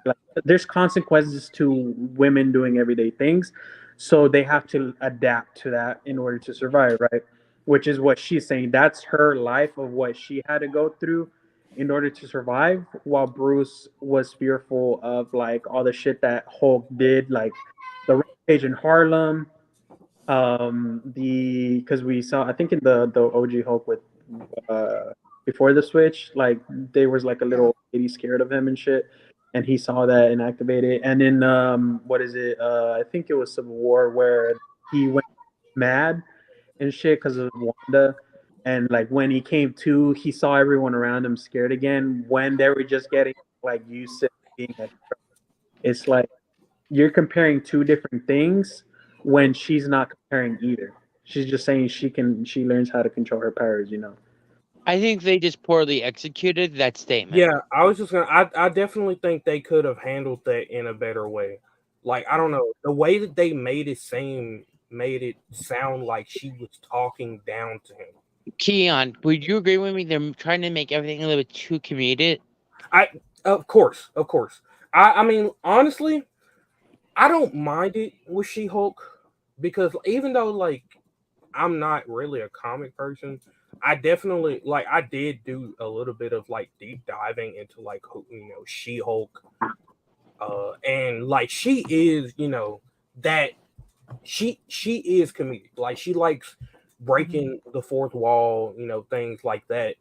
like there's consequences to women doing everyday things, so they have to adapt to that in order to survive, right? Which is what she's saying. That's her life of what she had to go through in order to survive, while Bruce was fearful of like all the shit that Hulk did, like the rampage in Harlem. The because we saw, I think in the OG Hulk with uh before the switch, like there was like a little lady scared of him and shit, and he saw that and activated. And then what is it? I think it was Civil War where he went mad and shit because of Wanda. And like when he came to, he saw everyone around him scared again when they were just getting like used to being a. It's like you're comparing two different things when she's not comparing either. She's just saying she learns how to control her powers, you know. I think they just poorly executed that statement. yeah, I was just gonna. I definitely think they could have handled that in a better way. Like I don't know, the way that they made it sound like she was talking down to him. Keon, would you agree with me? They're trying to make everything a little bit too comedic. Of course. I mean, honestly, I don't mind it with She-Hulk because even though like I'm not really a comic person, I definitely like I did do a little bit of like deep diving into like She-Hulk, and like she is that she is comedic. Like she likes breaking the fourth wall, things like that.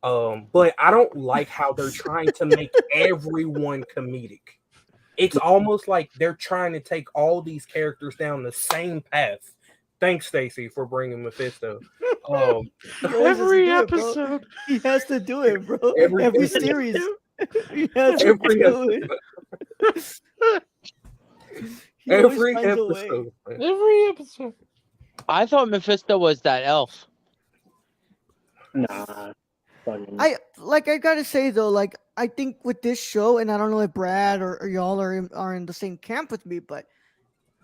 But I don't like how they're trying to make everyone comedic. It's almost like they're trying to take all these characters down the same path. Thanks, Stacy, for bringing Mephisto. Every episode. He has to do it, bro. Every Every episode. series. He has to Every do it. He always Every finds a way. episode. man. Every episode. I thought Mephisto was that elf. Nah. Fucking. I gotta say though, like I think with this show, and I don't know if Brad or y'all are in the same camp with me, but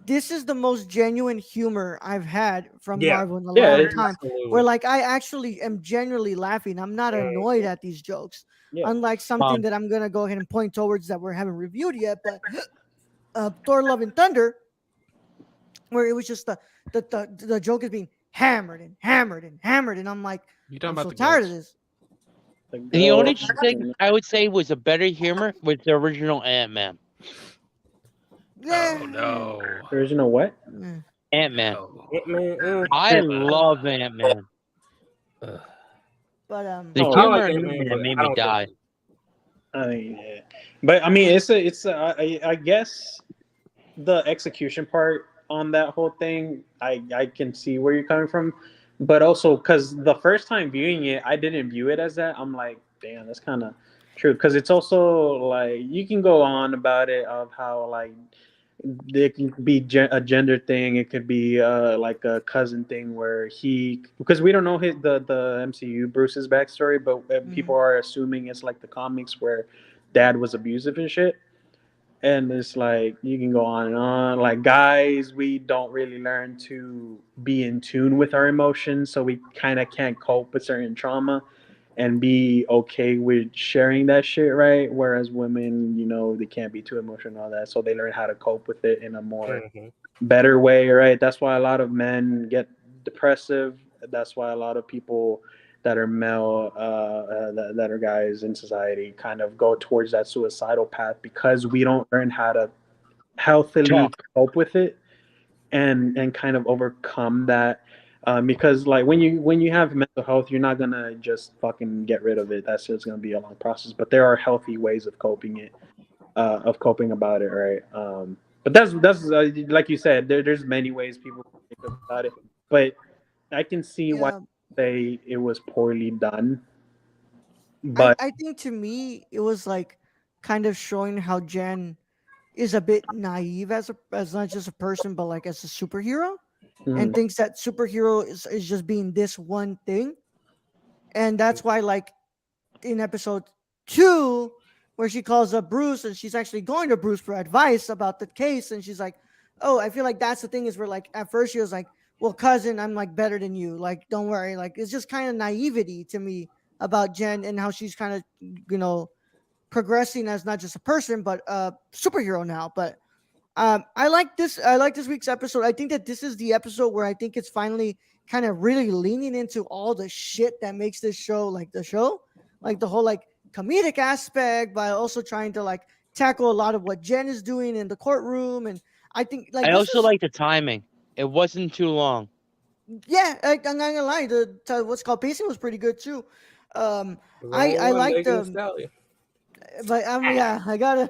this is the most genuine humor I've had from Yeah. Marvel in a Yeah, long it's time. Absolutely. Where like I actually am genuinely laughing. I'm not annoyed at these jokes. Yeah. Unlike something that I'm gonna go ahead and point towards that we haven't reviewed yet, but Thor: Love and Thunder, where it was just the joke is being hammered and hammered and hammered, and I'm like, You talking I'm about so the tired of goats? this. The only thing I would say was a better humor was the original Ant-Man. Yeah. Oh no. Original what? Yeah. Ant-Man. No. Man, I love Ant-Man. Ugh. But The Oh, I humor like in Ant-Man, Ant-Man but made I me don't die. I mean, yeah. But I mean, I guess the execution part on that whole thing, I can see where you're coming from, but also because the first time viewing it, I didn't view it as that. I'm like, damn, that's kind of true. Because it's also like you can go on about it of how like it can be a gender thing. It could be like a cousin thing where he because we don't know the MCU Bruce's backstory, but people are assuming it's like the comics where dad was abusive and shit. And it's like you can go on and on. Like guys, we don't really learn to be in tune with our emotions, so we kind of can't cope with certain trauma and be okay with sharing that shit, right? Whereas women, they can't be too emotional and all that, so they learn how to cope with it in a more better way, right? That's why a lot of men get depressive. That's why a lot of people that are male, that are guys in society, kind of go towards that suicidal path because we don't learn how to healthily cope with it and kind of overcome that. Because like when you have mental health, you're not gonna just fucking get rid of it. That's just gonna be a long process. But there are healthy ways of coping about it, right? But that's like you said, there's many ways people think about it, but I can see why Yeah. say it was poorly done. I, But I think to me it was like kind of showing how Jen is a bit naive as not just a person but like as a superhero, and mhm, thinks that superhero is just being this one thing. And that's why like in episode 2 where she calls up Bruce and she's actually going to Bruce for advice about the case, and she's like, oh, I feel like that's the thing is where like at first she was like, well, cousin, I'm like better than you, like don't worry, like it's just kind of naivety to me about Jen and how she's kind of progressing as not just a person but a superhero now. But I like this. I like this week's episode. I think that this is the episode where I think it's finally kind of really leaning into all the shit that makes this show like the show, like the whole like comedic aspect, but also trying to like tackle a lot of what Jen is doing in the courtroom. And I think like I this also is like the timing. It wasn't too long. yeah. I'm not gonna lie. The what's called pacing was pretty good too. I like the but yeah, I gotta.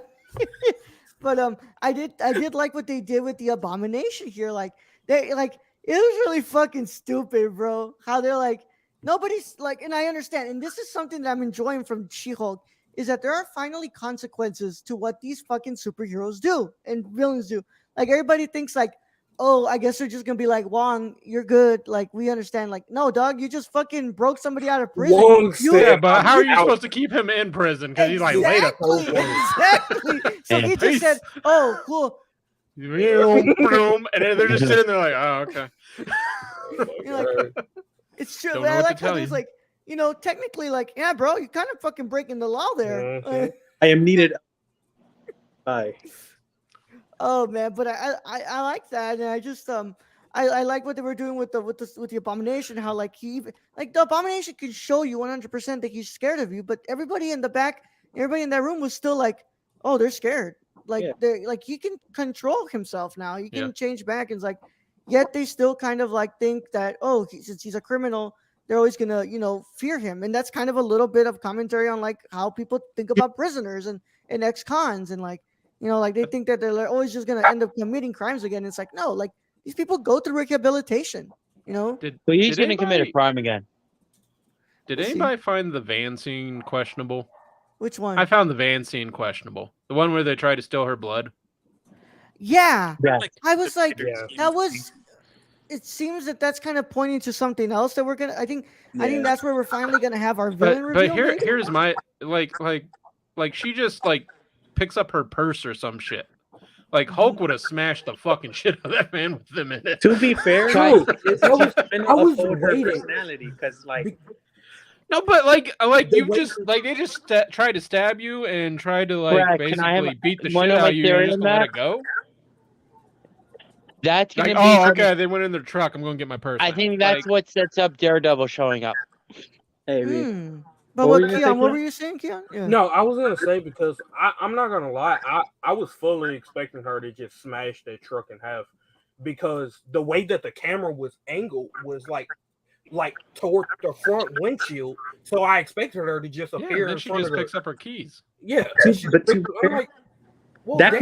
But I did like what they did with the abomination here. Like they like it was really fucking stupid, bro. How they're like nobody's like, and I understand, and this is something that I'm enjoying from She-Hulk is that there are finally consequences to what these fucking superheroes do and villains do. Like everybody thinks like, oh, I guess they're just gonna be like, Wong, you're good. Like we understand. Like no, dog, you just fucking broke somebody out of prison. Wong You said, Yeah, but how are you out. supposed to keep him in prison? Because he's like, wait a exactly. So he just Peace. said, "Oh, cool." boom, and then they're just sitting there like, oh, okay. You're like, it's true. Don't But know I what to like how tell there's you. like, technically, like, yeah, bro, you kind of fucking breaking the law there. Mhm. I am needed. Bye. Oh man, but I like that, and I just I like what they were doing with the abomination. How like he even like the abomination can show you 100% that he's scared of you, but everybody in the back, everybody in that room was still like, oh, they're scared. Like Yeah. they like he can control himself now. He can Yeah. change back, and it's like, yet they still kind of like think that since he's a criminal, they're always gonna fear him, and that's kind of a little bit of commentary on like how people think about prisoners and ex-cons and like. Like they think that they're always just gonna end up committing crimes again. It's like no, like these people go through rehabilitation. Did But he's did gonna commit a anybody crime again. did We'll see. anybody find the van scene questionable? Which one? I found the van scene questionable. The one where they try to steal her blood. Yeah, Yeah. I was like, Yeah. that was. It seems that that's kind of pointing to something else that we're gonna. I think that's where we're finally gonna have our villain But reveal. maybe? here's my like she just like picks up her purse or some shit. Like Hulk would have smashed the fucking shit out of that man with them in it. To be fair, True. it's I was- just trying to I was uphold her waiting. personality because, like, No, but like They you wait just like they just tried to stab you and tried to like Brad, can I have- basically beat the wanna shit know out my of you. theory You're just on gonna let that? it go. That's gonna Like, be. oh, for- okay. They went in their truck. I'm gonna get my purse. I now. think that's Like, what sets up Daredevil showing up. hey, But What what, were you gonna say, Keon? What Keon? were you saying, Keon? Yeah. No, I was gonna say because I'm not gonna lie, I was fully expecting her to just smash that truck in half because the way that the camera was angled was like toward the front windshield, so I expected her to just yeah. appear And then in she front just of picks up her keys. yeah. But to be I'm fair, like, Well, That damn,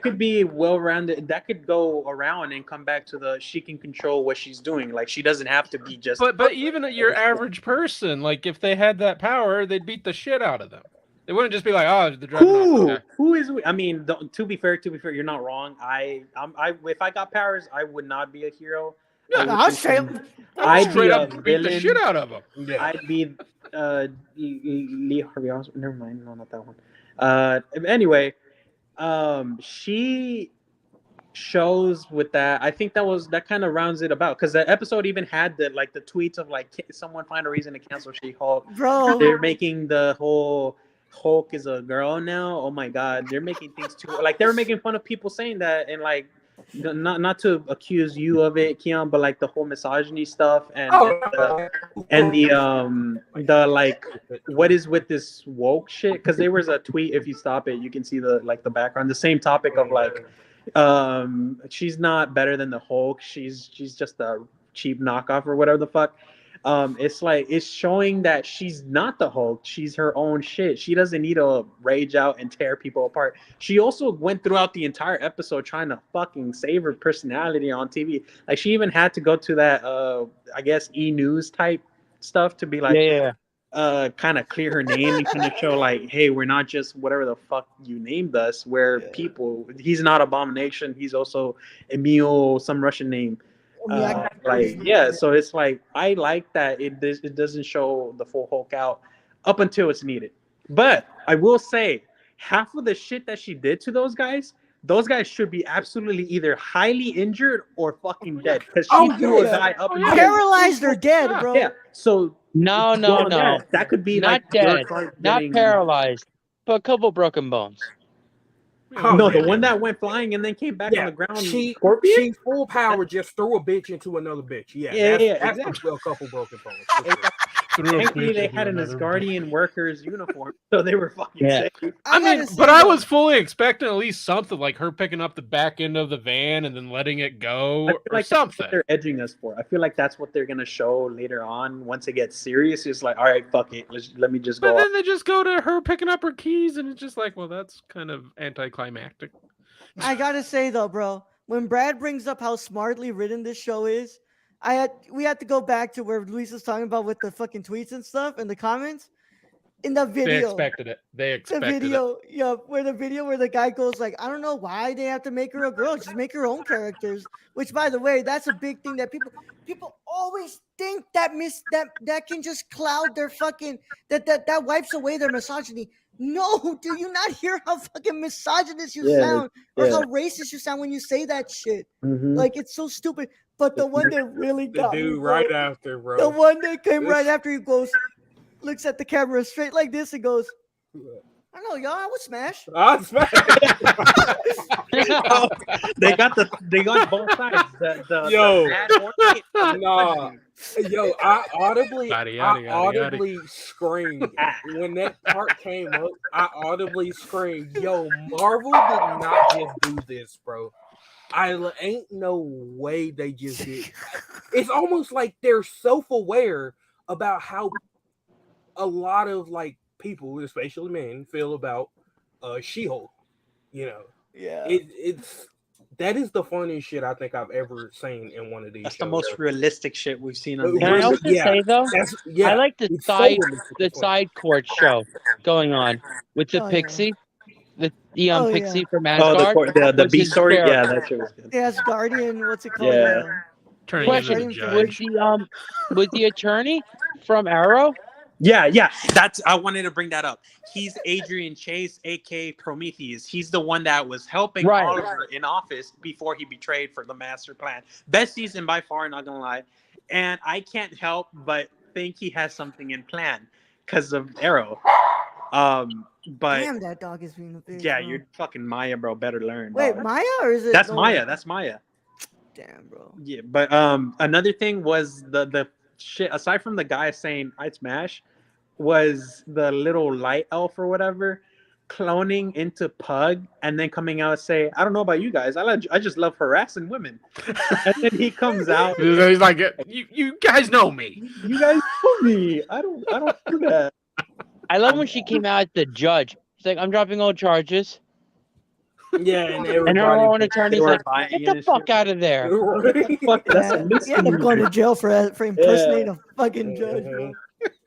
could be well rounded. That could go around and come back to the she can control what she's doing. Like she doesn't have to be just. But even your average person, like if they had that power, they'd beat the shit out of them. They wouldn't just be like, oh, the dreadnought. Who is? I mean, to be fair, you're not wrong. If I got powers, I would not be a hero. Yeah, I'll say I'd straight be up a beat the villain. shit out of them. Yeah. I'd be Lee Harvey Oswald. Never mind, no, not that one. Anyway, she shows with that. I think that kind of rounds it about because the episode even had the tweets of like someone find a reason to cancel She-Hulk. bro. They're making the whole Hulk is a girl now. Oh my god, they're making things too like they were making fun of people saying that and like not to accuse you of it, Keon, but like the whole misogyny stuff and the like what is with this woke shit? Because there was a tweet. If you stop it, you can see the background. The same topic of like, she's not better than the Hulk. She's just a cheap knockoff or whatever the fuck. It's like it's showing that she's not the Hulk. She's her own shit. She doesn't need to rage out and tear people apart. She also went throughout the entire episode trying to fucking save her personality on TV. Like she even had to go to that I guess E-News type stuff to be like kind of clear her name and kind of show like, hey, we're not just whatever the fuck you named us. We're people. He's not Abomination. He's also Emil, some Russian name. So it's like I like that it doesn't show the full Hulk out up until it's needed. But I will say half of the shit that she did to those guys should be absolutely either highly injured or fucking dead because she threw a guy up and Paralyzed or dead, bro. Yeah. So No. that could be Not like dead, not paralyzed, but a couple broken bones. No, the one that went flying and then came back on the ground. She full power just threw a bitch into another bitch. That's exactly. A couple broken bones. Thankfully, they had an Asgardian worker's uniform, so they were fucking safe. I was fully expecting at least something like her picking up the back end of the van and then letting it go or something. That's what they're edging us for. I feel like that's what they're gonna show later on. Once it gets serious, it's like, all right, fuck it, let me just go. But then they just go to her picking up her keys, and it's just like, well, that's kind of anticlimactic. I gotta say though, bro, when Brad brings up how smartly written this show is, we had to go back to where Luis was talking about with the fucking tweets and stuff in the comments. In the video, they expected it. Where the guy goes like, I don't know why they have to make her a girl. Just make her own characters. Which, by the way, that's a big thing that people always think that can just cloud their fucking that wipes away their misogyny. No, do you not hear how fucking misogynist you sound or how racist you sound when you say that shit? Mm-hmm. Like it's so stupid. But the one that really got the dude me, right after, bro. The one that came right after he goes, looks at the camera straight like this and goes, I know, y'all, I would smash. They got both sides. I audibly screamed when that part came up. I audibly screamed, "Yo, Marvel did not just do this, bro. Ain't no way they just did." It's almost like they're self-aware about how a lot of like people, especially men, feel about She-Hulk. That is the funniest shit I think I've ever seen in one of these. That's shows. the most realistic shit we've seen on. Can I also say though, I like the side court show going on with the Pixie, the Pixie from Asgard. The B story. Yeah, that shit was good. The Asgardian, what's it called? Yeah. Question: was the attorney from Arrow? Yeah. I wanted to bring that up. He's Adrian Chase, aka Prometheus. He's the one that was helping Oliver in office before he betrayed for the master plan. Best season by far, not gonna lie. And I can't help but think he has something in plan because of Arrow. But damn, that dog is being a bitch. Yeah, you're fucking Maya, bro. Better learn. Wait, dog. Maya or is it? That's Maya. That's Maya. Damn, bro. Yeah, but another thing was the shit aside from the guy saying I'd smash was the little light elf or whatever cloning into Pug and then coming out and say, I don't know about you guys, I just love harassing women. And then he comes out, he's like, you guys know me. You guys know me. I don't do that. I love when she came out as the judge. She's like, I'm dropping all charges. Yeah, and And her everybody. own attorney's were like, buying get it the and fuck shit. out of there. Fuck, that's Yeah, a he ended up going to misdemeanor. jail for impersonating a fucking judge, bro.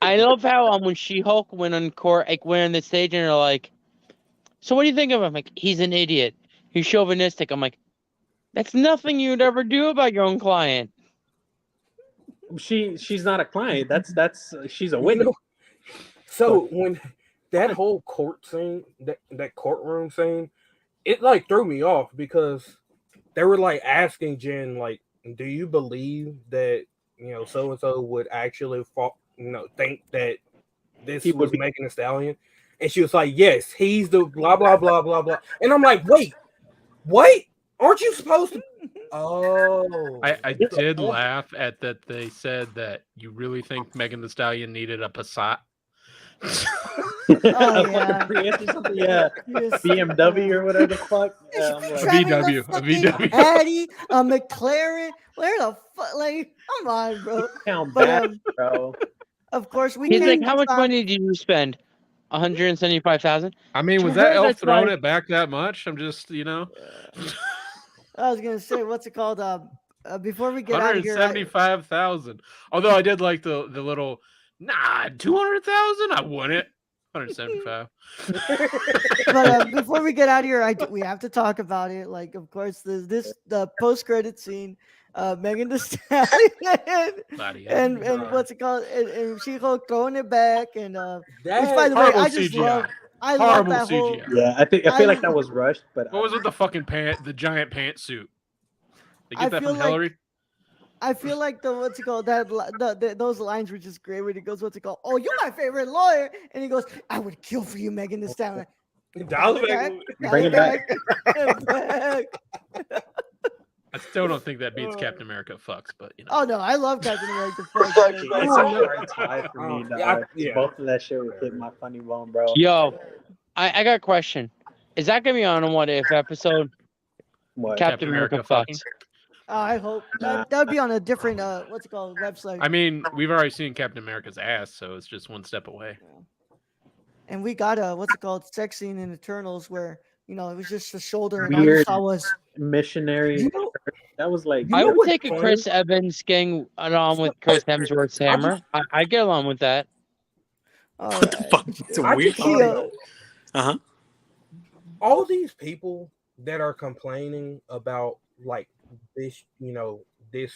I love how when She-Hulk went on court, like went on the stage and they're like, so what do you think of him? Like, he's an idiot. He's chauvinistic. I'm like, that's nothing you'd ever do about your own client. She's not a client. That's she's a You witness. know, so when that whole court scene, that courtroom scene, it like threw me off because they were like asking Jen, like, do you believe that so and so would actually think that this He would was be- Megan Thee Stallion? And she was like, yes, he's the blah blah blah blah blah. And I'm like, wait, aren't you supposed to? Oh, I did laugh at that. They said that you really think Megan Thee Stallion needed a Passat. Oh, yeah. Prius or something. Yeah, Yes. BMW or whatever the fuck. Yeah, I'm she like, driving VW, a a fucking VW. Caddy, a McLaren. Where the fuck? Like, come on, bro. count But back, bro. of course, we He's like, can. how much money did you spend? 175,000. I mean, To was her, that elf that's throwing like- it back that much? I'm just, I was gonna say, what's it called? Before we get out of here, 175,000. Although I did like the little 200,000. I won it. 175. but before we get out of here, we have to talk about it. Like, of course, the post credit scene, Megan Thee Stallion, and what's it called? And She-Hulk throwing it back, and which, by the way, Horrible I just CGI. love. I love Horrible that whole. CGI. Yeah, I feel like that was rushed, but What was with the fucking the giant pantsuit? They I get that feel from like- Hillary? I feel like those lines were just great when he goes, what's it called? Oh, you're my favorite lawyer, and he goes, I would kill for you, Megan Thee Stallion. Dollar Bring it back. back. I still don't think that beats Captain America fucks, but Oh no, I love Captain America. Fuck, It's man. a hard tie for me. Yeah, dog. yeah. Both of that shit would hit my funny bone, bro. Yo, I got a question. Is that gonna be on a What If episode? What? Captain America fucking? fucks. I hope Nah. that would be on a different what's it called website. I mean, we've already seen Captain America's ass, so it's just one step away. And we got a what's it called sex scene in Eternals where it was just the shoulder and all Weird. you saw was Missionary. That was like. I would what's take a funny? Chris Evans gang along with Chris Hemsworth's hammer. I get along with that. all What the right. fuck? It's a I weird. just- Kia. all these people that are complaining about like this, this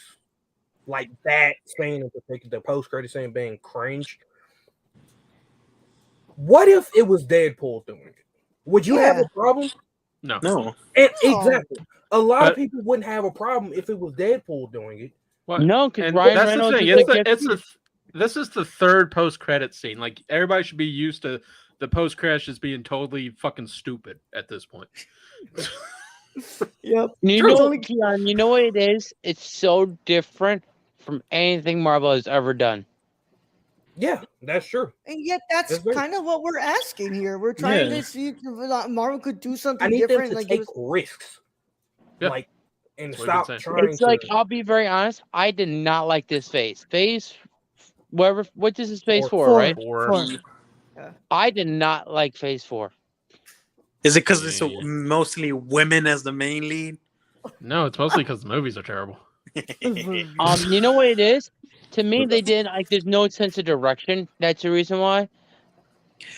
like that scene in particular, the post credit scene being cringe. What if it was Deadpool doing it? Would you have Yeah. a problem? No. No. And No. exactly. A lot of But- people wouldn't have a problem if it was Deadpool doing it. What? No, because And Ryan that's the Reynolds thing. is like This is the third post-credit scene. Like, everybody should be used to the post-credits just being totally fucking stupid at this point. Yep. You True. know, Keon, you know what it is? It's so different from anything Marvel has ever done. Yeah, that's true. And yet that's That's right. kind of what we're asking here. We're trying Yeah. to see if Marvel could do I something need them different. to Like take it was, risks. Yeah. Like and That's what I've stop been saying. trying It's to like, I'll be very honest, I did not like this phase. What is this phase Four. 4, right? Or I did not like phase 4. Is it because it's Yeah. mostly women as the main lead? no, it's mostly because the movies are terrible. You know what it is? To me, they did like there's no sense of direction. That's the reason why.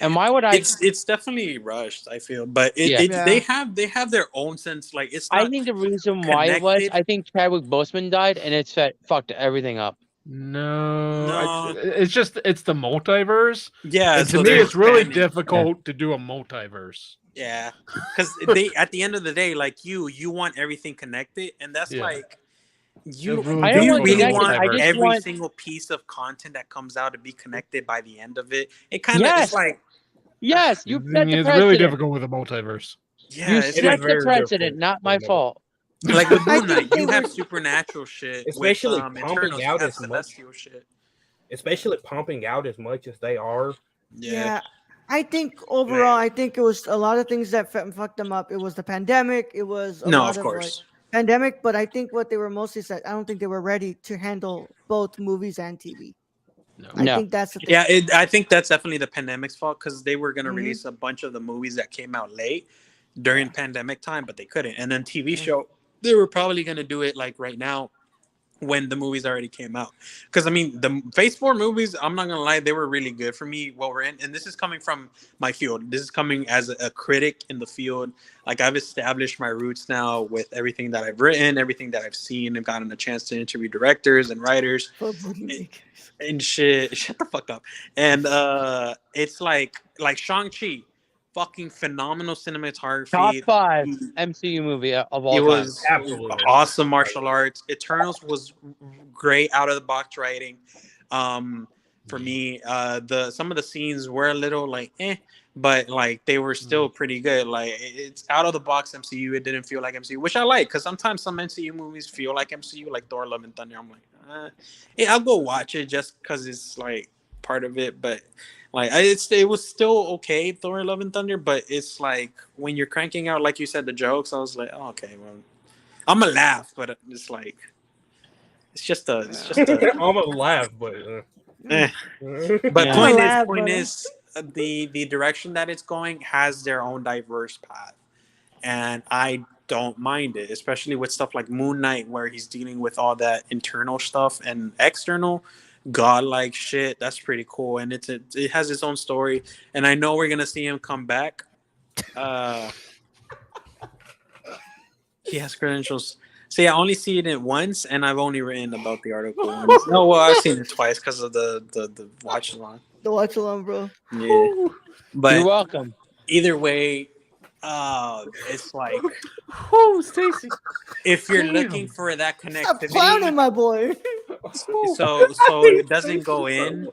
And why would I? It's definitely rushed. I feel, but Yeah. they have their own sense. Like it's not. I think the reason why it was, connected. I think Chadwick Boseman died, and it's fucked everything up. No, No. it's the multiverse. Yeah, And to so me, they're it's really expanding. difficult to do a multiverse. Yeah, because they at the end of the day, like you want everything connected, and that's Yeah. like you. It really I Do don't you want really connected, want I just every want- single piece of content that comes out to be connected by the end of it? It kind of Yes. it's like Yes, you set the It's precedent. really difficult with a multiverse. yeah, You it's set like the very precedent, difficult. not my fault. like with I Moon think Knight, they you have were- supernatural shit, Especially with, pumping Eternals, you out have as much. celestial shit. especially pumping out as much as they are. Yeah. I think overall, I think it was a lot of things that fucked them up. It was the pandemic. It was a No, lot of of course. pandemic, but I think what they were mostly said, I don't think they were ready to handle both movies and TV. No. I No. think that's the thing. Yeah, I think that's definitely the pandemic's fault because they were gonna Mhm. release a bunch of the movies that came out late. during pandemic time, but they couldn't. And then TV show, they were probably gonna do it like right now when the movies already came out. Because I mean, the Phase 4 movies, I'm not gonna lie, they were really good for me. What we're in, and this is coming from my field. This is coming as a critic in the field. Like I've established my roots now with everything that I've written, everything that I've seen. I've gotten a chance to interview directors and writers and shit. Shut the fuck up. And it's like Shang-Chi, fucking phenomenal cinematography. Top 5 MCU movie of all It time. was Absolutely. awesome martial arts. Eternals was great out of the box writing. For me, some of the scenes were a little like but like they were still pretty good. Like it's out of the box MCU. It didn't feel like MCU, which I like because sometimes some MCU movies feel like MCU, like Thor: Love and Thunder. I'm like, yeah, I'll go watch it just because it's like part of it, but. Like it was still okay, Thor: Love and Thunder, but it's like when you're cranking out, like you said, the jokes. I was like, oh, okay, well, I'm gonna laugh, but it's like, it's just a. I'm gonna laugh, but. But point is, the direction that it's going has their own diverse path, and I don't mind it, especially with stuff like Moon Knight, where he's dealing with all that internal stuff and external. Godlike shit, that's pretty cool, and it has its own story, and I know we're gonna see him come back. He has credentials. See, I only see it once, and I've only written about the article once. No, well, I've seen it twice because of the watch along. The watch along, bro. Yeah, but you're welcome. Either way, it's like, Stacy, if you're looking for that connectivity, stop clowning, my boy. so it doesn't go in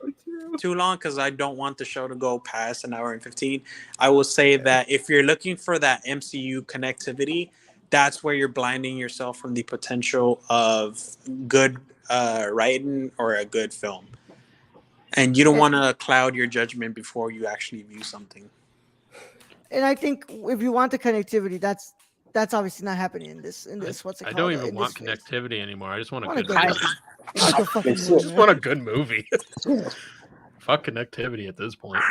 too long because I don't want the show to go past an hour and 15. I will say that if you're looking for that MCU connectivity, that's where you're blinding yourself from the potential of good writing or a good film, and you don't want to cloud your judgment before you actually view something. And I think if you want the connectivity, that's obviously not happening in this. What's it called? I don't even want connectivity anymore. I just want a good movie. just want a good movie. Fuck connectivity at this point.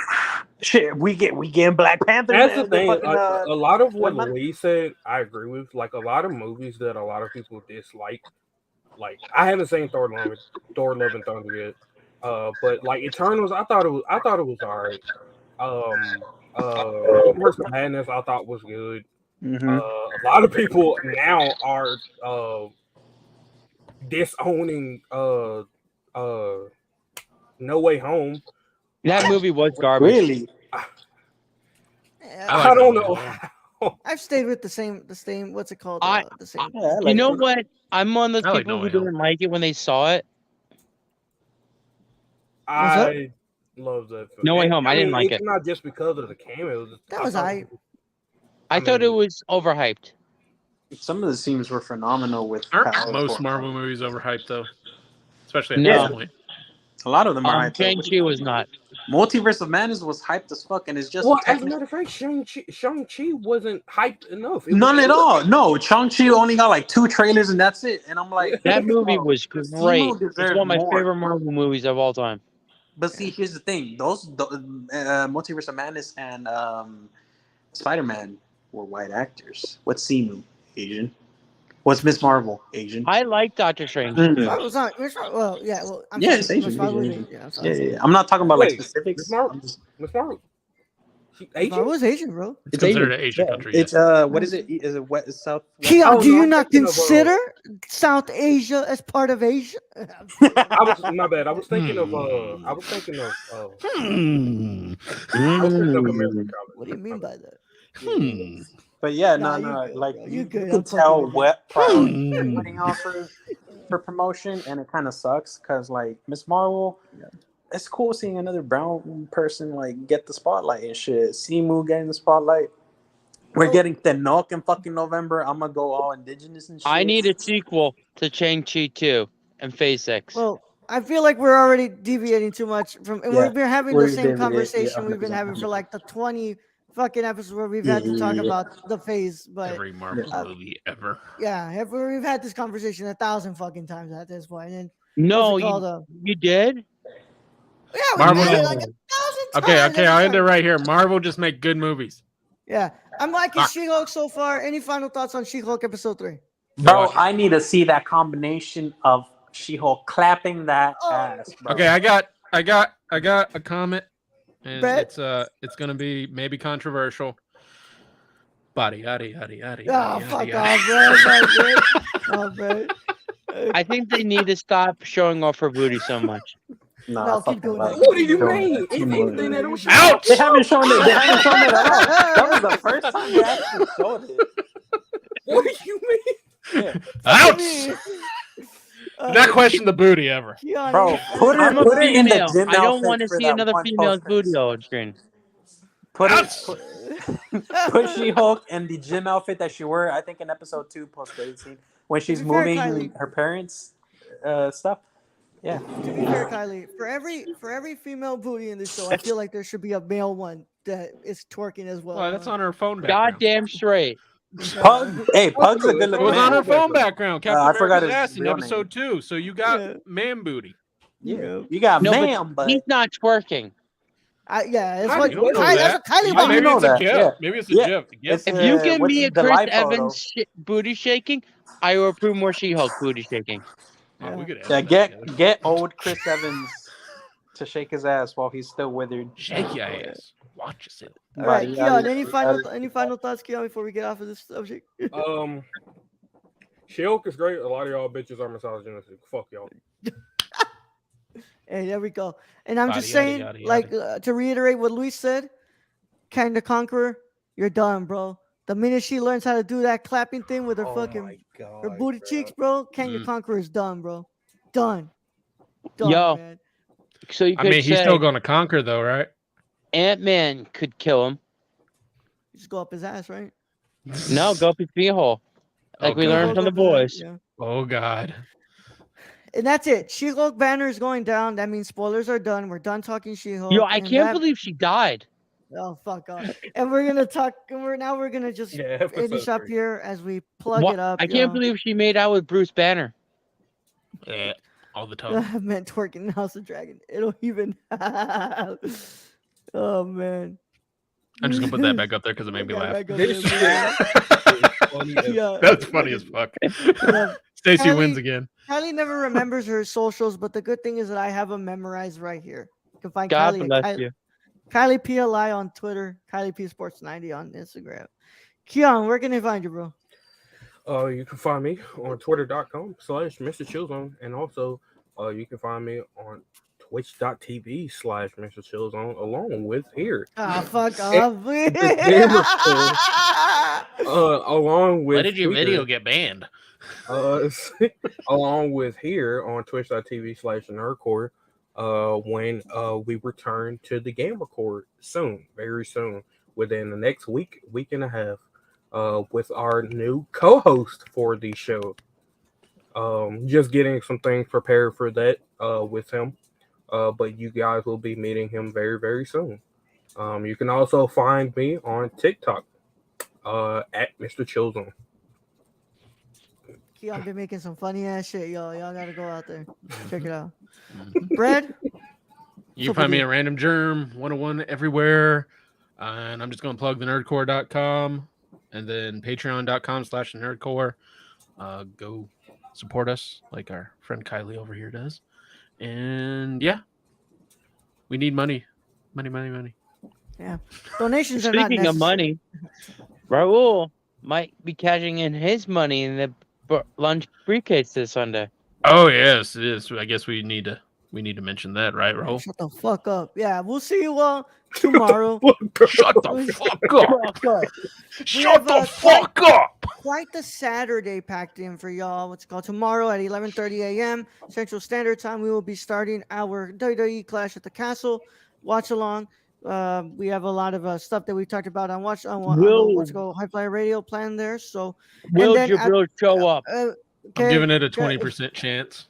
Shit, we getting Black Panther. That's the thing. A lot of what Louise said, I agree with. Like a lot of movies that a lot of people dislike. Like I haven't seen Thor: Love and Thunder yet. But like Eternals, I thought it was alright. Multiverse of Madness, I thought was good. Mm-hmm. A lot of people now are disowning No Way Home. That movie was garbage. Really? I don't know. I've stayed with the same. What's it called? The same. Yeah, You know what? I'm one of those I like people No who Way Home. didn't like it when they saw it. I love that film. No Way Home. I didn't like it's it. not just because of the cameos. That was I thought it was overhyped. Some of the scenes were phenomenal. With Aren't most Marvel movies overhyped though? Especially at No. this point. A lot of them are hyped. Shang-Chi was not. Multiverse of Madness was hyped as fuck, and it's just Well, as a matter of fact, Shang-Chi wasn't hyped enough. none at all. No, Shang-Chi only got like 2 trailers, and that's it. And I'm like, That movie was great. Simu It's deserved one of my more. favorite Marvel movies of all time. But see, here's the thing: those Multiverse of Madness and Spider-Man were white actors. What's Simu? Asian. What's Miss Marvel? Asian. I like Doctor Strange. Well, yeah. Well, I'm Yeah, sorry, it's Asian. Miss Marvel was Yeah, Asian. Yeah, I'm sorry. yeah. I'm not talking about like Wait, specifics. Miss Marvel. She Miss Marvel Asian? was Asian, bro. It's considered an Asian country. It's yes. what is it? Is it West South? Kia, Oh, do no, you I'm not thinking of, consider South Asia as part of Asia? My bad. I was thinking of Hmm. I was thinking of Hmm. American College. What do you mean by that? Hmm. But yeah, Nah, no. you good, Like bro. you You good. can I'm tell fucking with what priority Hmm. they're putting on for promotion, and it kind of sucks because like Miss Marvel, it's cool seeing another brown person like get the spotlight and shit. Simu getting the spotlight. We're getting Tenoch in fucking November. I'm gonna go all indigenous and shit. I need a sequel to Shang-Chi 2 and Phase 6. Well, I feel like we're already deviating too much from, and Yeah, we're having we're the same deviating, conversation yeah, we've been 100%, having for like the 20 fucking episodes where we've Yeah, had to talk yeah. about the phase. But Every Marvel movie ever. yeah, we've had this conversation 1,000 fucking times at this point. And No, what's it called, you did? yeah, we Marvel- did it like 1,000 times. Okay, I'll end it right here. Marvel just make good movies. Yeah, I'm liking She-Hulk so far. Any final thoughts on She-Hulk episode 3? Bro, I need to see that combination of She-Hulk clapping that ass, bro. Okay, I got a comment, and Brett? it's gonna be maybe controversial. Body. Oh, fuck off, bro. That's not good. Oh, bro. I think they need to stop showing off her booty so much. No, keep doing that. What do you Keep doing mean? that. Anything that was Ouch! They haven't shown it. They haven't shown it at all. That was the first time they actually showed it. What do you mean? Yeah. Ouch! Not question the booty ever. Bro, put I'm a it in the female. gym I don't outfit want to for see that another one female's post, booty Chris. on screen. Put She-Hulk in the gym outfit that she wore, I think, in episode 2 post-credit scene when she's be fair, moving Kylie. her parents' stuff. Yeah. To be fair, Kylie, for every female booty in this show, I feel like there should be a male one that is twerking as well. Well, that's on her phone background. Goddamn straight. Pug, hey, Pug's a good It looking was man. on her phone background. Captain I forgot America's his ass in real episode 2. So you got man booty. Yeah, you got No, ma'am, but but he's not twerking. Yeah, it's How what do you know Kylie, that's that? what Kylie You know, wants. maybe know it's a that? gift. Yeah. Maybe it's a Yeah. gift. It's, If you give what's me a the Chris live photo? Evans booty shaking, I will approve more She-Hulk booty shaking. Oh, we could Yeah, edit that together. get old Chris Evans to shake his ass while he's still withered. Shake your ass. Watch yourself. Right, Body, Keon, body, any final thoughts, Keon, before we get off of this subject? She-Hulk is great. A lot of y'all bitches are misogynistic. Fuck y'all. Hey, there we go. And I'm just Yada, saying, yada, yada. like, to reiterate what Luis said, Kang the Conqueror, you're done, bro. The minute she learns how to do that clapping thing with her her booty cheeks, bro, Kang the Conqueror is done, bro. Done. Yo. Man. So you I could mean, he's say still going to conquer, though, right? Ant-Man could kill him. Just go up his ass, right? No, go up his pee-hole. Like we God. learned from the boys. Yeah. Oh, God. And that's it. She-Hulk banner is going down. That means spoilers are done. We're done talking She-Hulk. Yo, I and can't that- believe she died. Oh, fuck off. And we're gonna talk. We're gonna just finish up here as we plug it up. I can't believe she made out with Bruce Banner. Yeah, all the time. I meant twerking in House of Dragon. It'll even. Oh man. I'm just going to put that back up there because it made me Yeah, laugh. back up This there, shit is funny as Yeah. That's funny as fuck. Yeah. Stacy Kylie- wins again. Kylie never remembers her socials, but the good thing is that I have them memorized right here. You can find God Kylie, bless you. Kylie PLI on Twitter, Kylie P Sports 90 on Instagram. Keon, where can they find you, bro? You can find me on twitter.com/Mr. Chillzone, and also you can find me on twitch.tv/Mr. Chillzone, along with here. Ah, fuck off. Along with Why did your here, video get banned? along with here on twitch.tv/nerdcore, when we return to the game record soon, very soon, within the next week and a half, with our new co-host for the show. Just getting some things prepared for that with him, but you guys will be meeting him very, very soon. You can also find me on TikTok at Mr. Chillzone. Keon been making some funny ass shit, yo. Y'all gotta go out there. Check it out. Brad? You can find me at Random Germ 101 everywhere. And I'm just going to plug the nerdcore.com and then patreon.com/nerdcore. Go support us like our friend Kylie over here does. And yeah, we need money. Money. Yeah. Donations are not Speaking necessary. of money, Raul might be cashing in his money in the lunch briefcase this Sunday. Oh, yes, it is. I guess we need to mention that, right, Raul? Shut the fuck up. Yeah, we'll see you all tomorrow. Shut the fuck up. We Shut have, the fuck up. Quite the Saturday packed in for y'all. What's it called? Tomorrow at 11:30 a.m. Central Standard Time, we will be starting our WWE Clash at the Castle watch along. We have a lot of stuff that we talked about on what's it called, High Flyer Radio plan there. So Will then Jabril show up? I'm okay, giving it a 20% chance.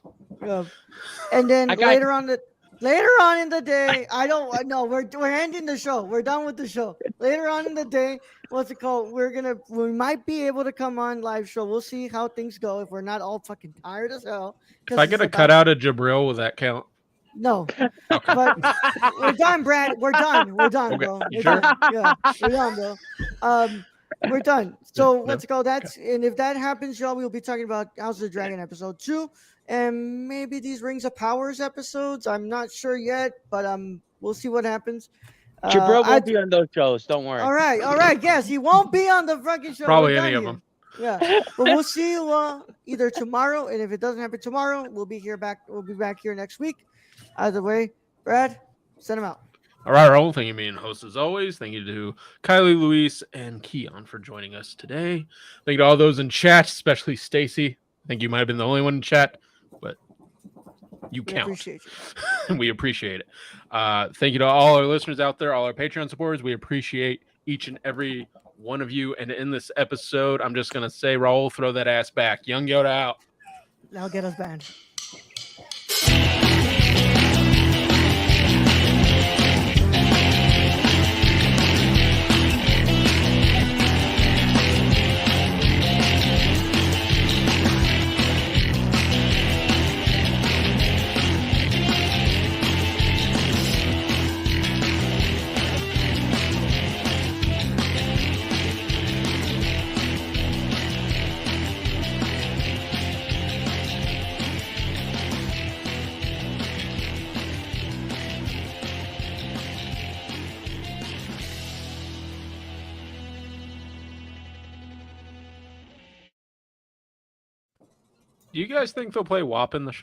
and then I got- later on in the day, I don't know. We're ending the show. We're done with the show. Later on in the day, what's it called? We might be able to come on live show. We'll see how things go. If we're not all fucking tired as hell. If I get a cutout of Jabril, will that count? No, but we're done, Brad. We're done, Okay, bro. you We're sure? done. Yeah, we're done, bro. we're done. So No. what's it called? And if that happens, y'all, we'll be talking about House of the Dragon episode 2, and maybe these Rings of Powers episodes. I'm not sure yet, but we'll see what happens. Jabril won't be on those shows. Don't worry. All right. Yes, he won't be on the fucking show. Probably We're any done of here. them. Yeah, but we'll see you either tomorrow, and if it doesn't happen tomorrow, we'll be back here next week. Either way, Brad, send him out. All right, Raul. Thank you, being host as always. Thank you to Kylie, Luis, and Keon for joining us today. Thank you to all those in chat, especially Stacy. I think you might have been the only one in chat, but you count. Appreciate you. We appreciate it. Thank you to all our listeners out there, all our Patreon supporters. We appreciate each and every one of you. And in this episode, I'm just going to say, Raul, throw that ass back. Young Yoda out. Now get us banned. Do you guys think they'll play WAP in the show?